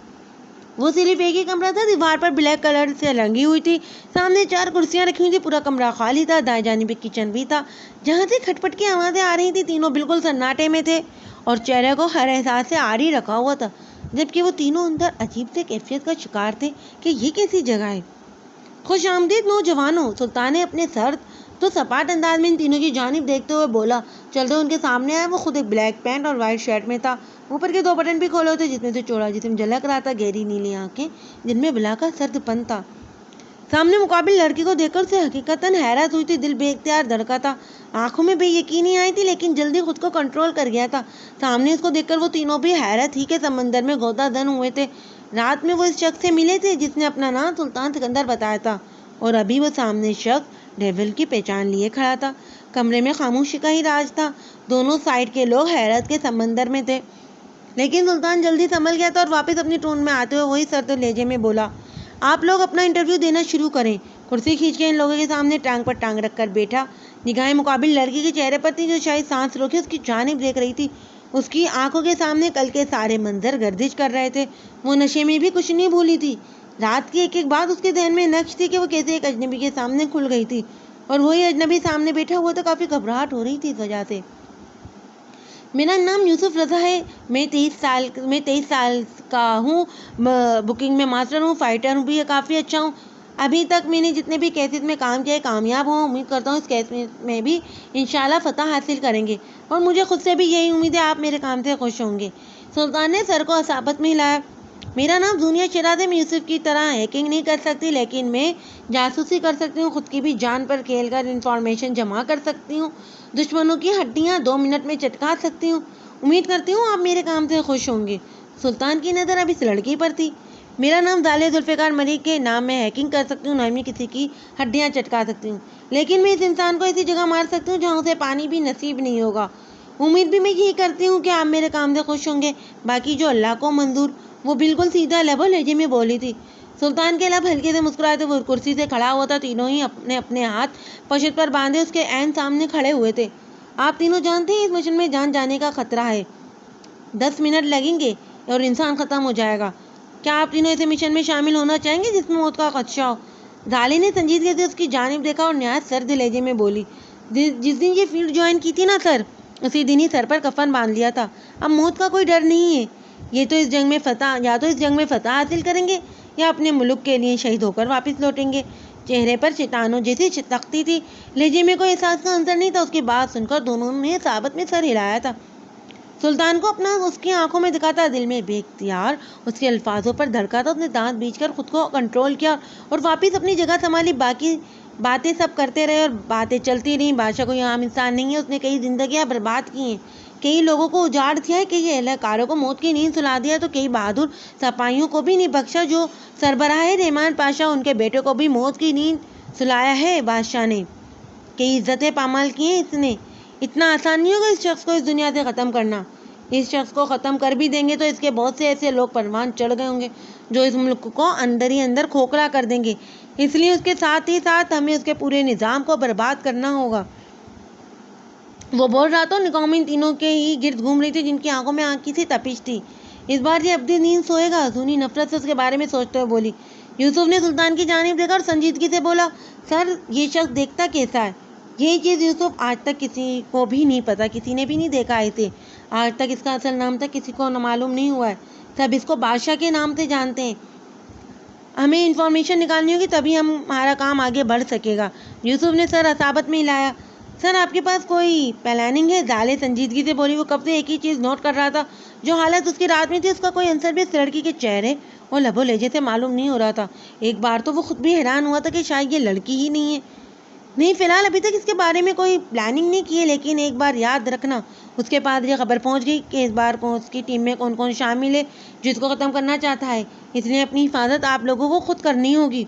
وہ صرف ایک ہی کمرہ تھا، دیوار پر بلیک کلر سے رنگی ہوئی تھی. سامنے 4 کرسیاں رکھی ہوئی تھی. پورا کمرہ خالی تھا. دائیں جانب ایک کچن بھی تھا جہاں سے کھٹپٹ کی آوازیں آ رہی تھی. تینوں بالکل سناٹے میں تھے اور چہرے کو ہر احساس سے عاری رکھا ہوا تھا جبکہ وہ تینوں اندر عجیب سے کیفیت کا شکار تھے کہ یہ کیسی جگہ ہے. خوش آمدید نوجوانوں. سلطان نے اپنے سرد تو سپاٹ انداز میں ان تینوں کی جانب دیکھتے ہوئے بولا. چلتے ان کے سامنے آئے. وہ خود ایک بلیک پینٹ اور وائٹ شرٹ میں تھا. اوپر کے 2 بٹن بھی کھولے ہوئے جس میں سے چوڑا جسم جھلک رہا تھا. گہری نیلی آنکھیں جن میں بلا کا سرد پن تھا. سامنے مقابل لڑکی کو دیکھ کر اسے حقیقتاً حیرت ہوئی تھی. دل بے اختیار دھڑکا تھا. آنکھوں میں بے یقینی آئی تھی لیکن جلدی خود کو کنٹرول کر گیا تھا. سامنے اس کو دیکھ کر وہ تینوں بھی حیرت ہی کے سمندر میں غوطہ زن ہوئے تھے. رات میں وہ اس شخص سے ملے تھے جس نے اپنا نام سلطان سکندر بتایا تھا اور ابھی وہ سامنے شخص ڈیول کی پہچان لیے کھڑا تھا. کمرے میں خاموشی کا ہی راج تھا. دونوں سائڈ کے لوگ حیرت کے سمندر میں تھے لیکن سلطان جلدی سنبھل گیا تھا اور واپس اپنی ٹون میں آتے ہوئے وہی سرد لہجے میں بولا. آپ لوگ اپنا انٹرویو دینا شروع کریں. کرسی کھینچ کے ان لوگوں کے سامنے ٹانگ پر ٹانگ رکھ کر بیٹھا. نگاہیں مقابل لڑکی کے چہرے پر تھی جو شاید سانس روکے اس کی جانب دیکھ رہی تھی. اس کی آنکھوں کے سامنے کل کے سارے منظر گردش کر رہے تھے. وہ نشے میں بھی کچھ نہیں بھولی تھی. رات کی ایک ایک بات اس کے ذہن میں نقش تھی کہ وہ کیسے ایک اجنبی کے سامنے کھل گئی تھی اور وہی اجنبی سامنے بیٹھا ہوا تو کافی گھبراہٹ ہو رہی تھی اس وجہ سے. میرا نام یوسف رضا ہے. میں 23 سال کا ہوں. بکنگ میں ماسٹر ہوں. فائٹر بھی کافی اچھا ہوں. ابھی تک میں نے جتنے بھی کیسز میں کام کیا ہے کامیاب ہوں. امید کرتا ہوں اس کیس میں بھی انشاءاللہ فتح حاصل کریں گے اور مجھے خود سے بھی یہی امید ہے آپ میرے کام سے خوش ہوں گے. سلطان نے سر کو اصابت میں ہلایا. میرا نام زونیا شیراز ہے. میں یوسف کی طرح ہیکنگ نہیں کر سکتی لیکن میں جاسوسی کر سکتی ہوں. خود کی بھی جان پر کھیل کر انفارمیشن جمع کر سکتی ہوں. دشمنوں کی ہڈیاں 2 منٹ میں چٹکا سکتی ہوں. امید کرتی ہوں آپ میرے کام سے خوش ہوں گے. سلطان کی نظر اب اس لڑکی پر تھی. میرا نام ظالم ذوالفقار ملک کے نام میں ہیکنگ کر سکتی ہوں. نہ میں کسی کی ہڈیاں چٹکا سکتی ہوں لیکن میں اس انسان کو ایسی جگہ مار سکتی ہوں جہاں اسے پانی بھی نصیب نہیں ہوگا. امید بھی میں یہی کرتی ہوں کہ آپ میرے کام سے خوش ہوں گے. باقی جو اللہ کو منظور. وہ بالکل سیدھا لب و لہجے میں بولی تھی. سلطان کے لب ہلکے سے مسکرائے تھے. وہ کرسی سے کھڑا ہوا تھا. تینوں ہی اپنے اپنے ہاتھ پشت پر باندھے اس کے عین سامنے کھڑے ہوئے تھے. آپ تینوں جانتے ہیں اس مشن میں جان جانے کا خطرہ ہے. 10 منٹ لگیں گے اور انسان ختم ہو جائے گا. کیا آپ تینوں ایسے مشن میں شامل ہونا چاہیں گے جس میں موت کا خدشہ ہو؟ ظالم نے سنجیدگی سے اس کی جانب دیکھا اور نہایت سرد لہجے میں بولی. جس دن یہ فیلڈ جوائن کی تھی نا سر، اسی دن ہی سر پر کفن باندھ لیا تھا. اب موت کا کوئی ڈر نہیں ہے. یا تو اس جنگ میں فتح حاصل کریں گے یا اپنے ملک کے لیے شہید ہو کر واپس لوٹیں گے. چہرے پر شیطانوں جیسی سختی تھی. لہجے میں کوئی احساس کا عنصر نہیں تھا. اس کی بات سن کر دونوں نے ثابت میں سر ہلایا تھا. سلطان کو اپنا اس کی آنکھوں میں دکھا تھا. دل میں بے اختیار اس کے الفاظوں پر دھڑکا تھا. اس نے دانت بیچ کر خود کو کنٹرول کیا اور واپس اپنی جگہ سنبھالی. باقی باتیں سب کرتے رہے اور باتیں چلتی رہیں. بادشاہ کوئی عام انسان نہیں ہے. اس نے کئی زندگیاں برباد کی ہیں. کئی لوگوں کو اجاڑ دیا ہے. کئی اہلکاروں کو موت کی نیند سلا دیا تو کئی بہادر سپاہیوں کو بھی نہیں بخشا. جو سربراہ رحمان پاشا ان کے بیٹے کو بھی موت کی نیند سلایا ہے. بادشاہ نے کئی عزتیں پامال کی ہیں. اس نے اتنا آسان نہیں ہوگا اس شخص کو اس دنیا سے ختم کرنا. اس شخص کو ختم کر بھی دیں گے تو اس کے بہت سے ایسے لوگ پروان چڑھ گئے ہوں گے جو اس ملک کو اندر ہی اندر کھوکھلا کر دیں گے. اس لیے اس کے ساتھ ہی ساتھ ہمیں اس کے پورے نظام کو برباد کرنا ہوگا. وہ بول رہا تو نگاہیں ان تینوں کے ہی گرد گھوم رہی تھی جن کی آنکھوں میں آگ کی سی تپش تھی. اس بار یہ ابدی نیند سوئے گا؟ سونی نفرت سے اس کے بارے میں سوچتے ہوئے بولی۔ یوسف نے سلطان کی جانب دیکھا اور سنجیدگی سے بولا، سر یہ شخص دیکھتا کیسا ہے؟ یہی چیز یوسف آج تک کسی کو بھی نہیں پتا، کسی نے بھی نہیں دیکھا اسے۔ آج تک اس کا اصل نام تک کسی کو معلوم نہیں ہوا ہے، سب اس کو بادشاہ کے نام سے جانتے ہیں۔ ہمیں انفارمیشن نکالنی ہوگی تبھی ہمارا کام آگے بڑھ سکے گا۔ یوسف نے سر عصابت میں ہلایا۔ سر آپ کے پاس کوئی پلاننگ ہے؟ زالے سنجیدگی سے بولی۔ وہ کب سے ایک ہی چیز نوٹ کر رہا تھا، جو حالت اس کی رات میں تھی اس کا کوئی عنصر بھی اس لڑکی کے چہرے اور لب و لہجے سے معلوم نہیں ہو رہا تھا۔ ایک بار تو وہ خود بھی حیران ہوا تھا کہ شاید یہ لڑکی ہی نہیں ہے۔ نہیں، فی الحال ابھی تک اس کے بارے میں کوئی پلاننگ نہیں کی ہے، لیکن ایک بار یاد رکھنا اس کے پاس یہ خبر پہنچ گئی کہ اس بار اس کی ٹیم میں کون کون شامل ہے جس کو ختم کرنا چاہتا ہے، اس لیے اپنی حفاظت آپ لوگوں کو خود کرنی ہوگی۔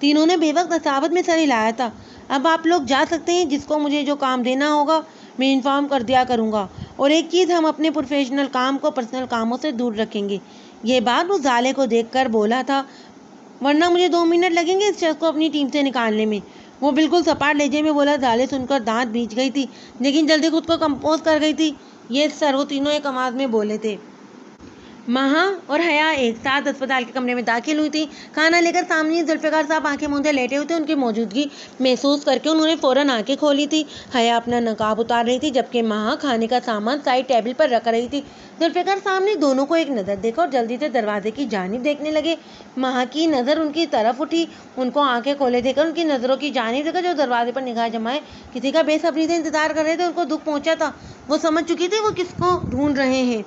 تینوں نے بے وقت عصابت میں سر ہلایا تھا۔ اب آپ لوگ جا سکتے ہیں، جس کو مجھے جو کام دینا ہوگا میں انفارم کر دیا کروں گا، اور ایک چیز، ہم اپنے پروفیشنل کام کو پرسنل کاموں سے دور رکھیں گے۔ یہ بات وہ زالے کو دیکھ کر بولا تھا، ورنہ مجھے 2 منٹ لگیں گے اس شخص کو اپنی ٹیم سے نکالنے میں۔ وہ بالکل سپاٹ لہجے میں بولا۔ زالے سن کر دانت بیچ گئی تھی، لیکن جلدی خود کو کمپوز کر گئی تھی۔ یہ سر، وہ تینوں ایک آواز میں بولے تھے۔ مہا اور حیا ایک ساتھ اسپتال کے کمرے میں داخل ہوئی تھی۔ کھانا لے کر سامنے ذوالفقار صاحب آنکھیں موندے لیٹے ہوئے تھے۔ ان کی موجودگی محسوس کر کے انہوں نے فوراً آنکھیں کھولی تھی۔ حیا اپنا نقاب اتار رہی تھی، جبکہ مہا کھانے کا سامان سائڈ ٹیبل پر رکھ رہی تھی۔ ذوالفقار صاحب نے دونوں کو ایک نظر دیکھا اور جلدی سے دروازے کی جانب دیکھنے لگے۔ مہا کی نظر ان کی طرف اٹھی۔ ان کو آنکھیں کھولے دیکھ کر ان کی نظروں کی جانب دیکھا جو دروازے پر نگاہ جمائے کسی کا بے صبری سے انتظار کر رہے تھے۔ ان کو دکھ پہنچا تھا، وہ سمجھ چکی تھی وہ کس کو ڈھونڈ رہے ہیں۔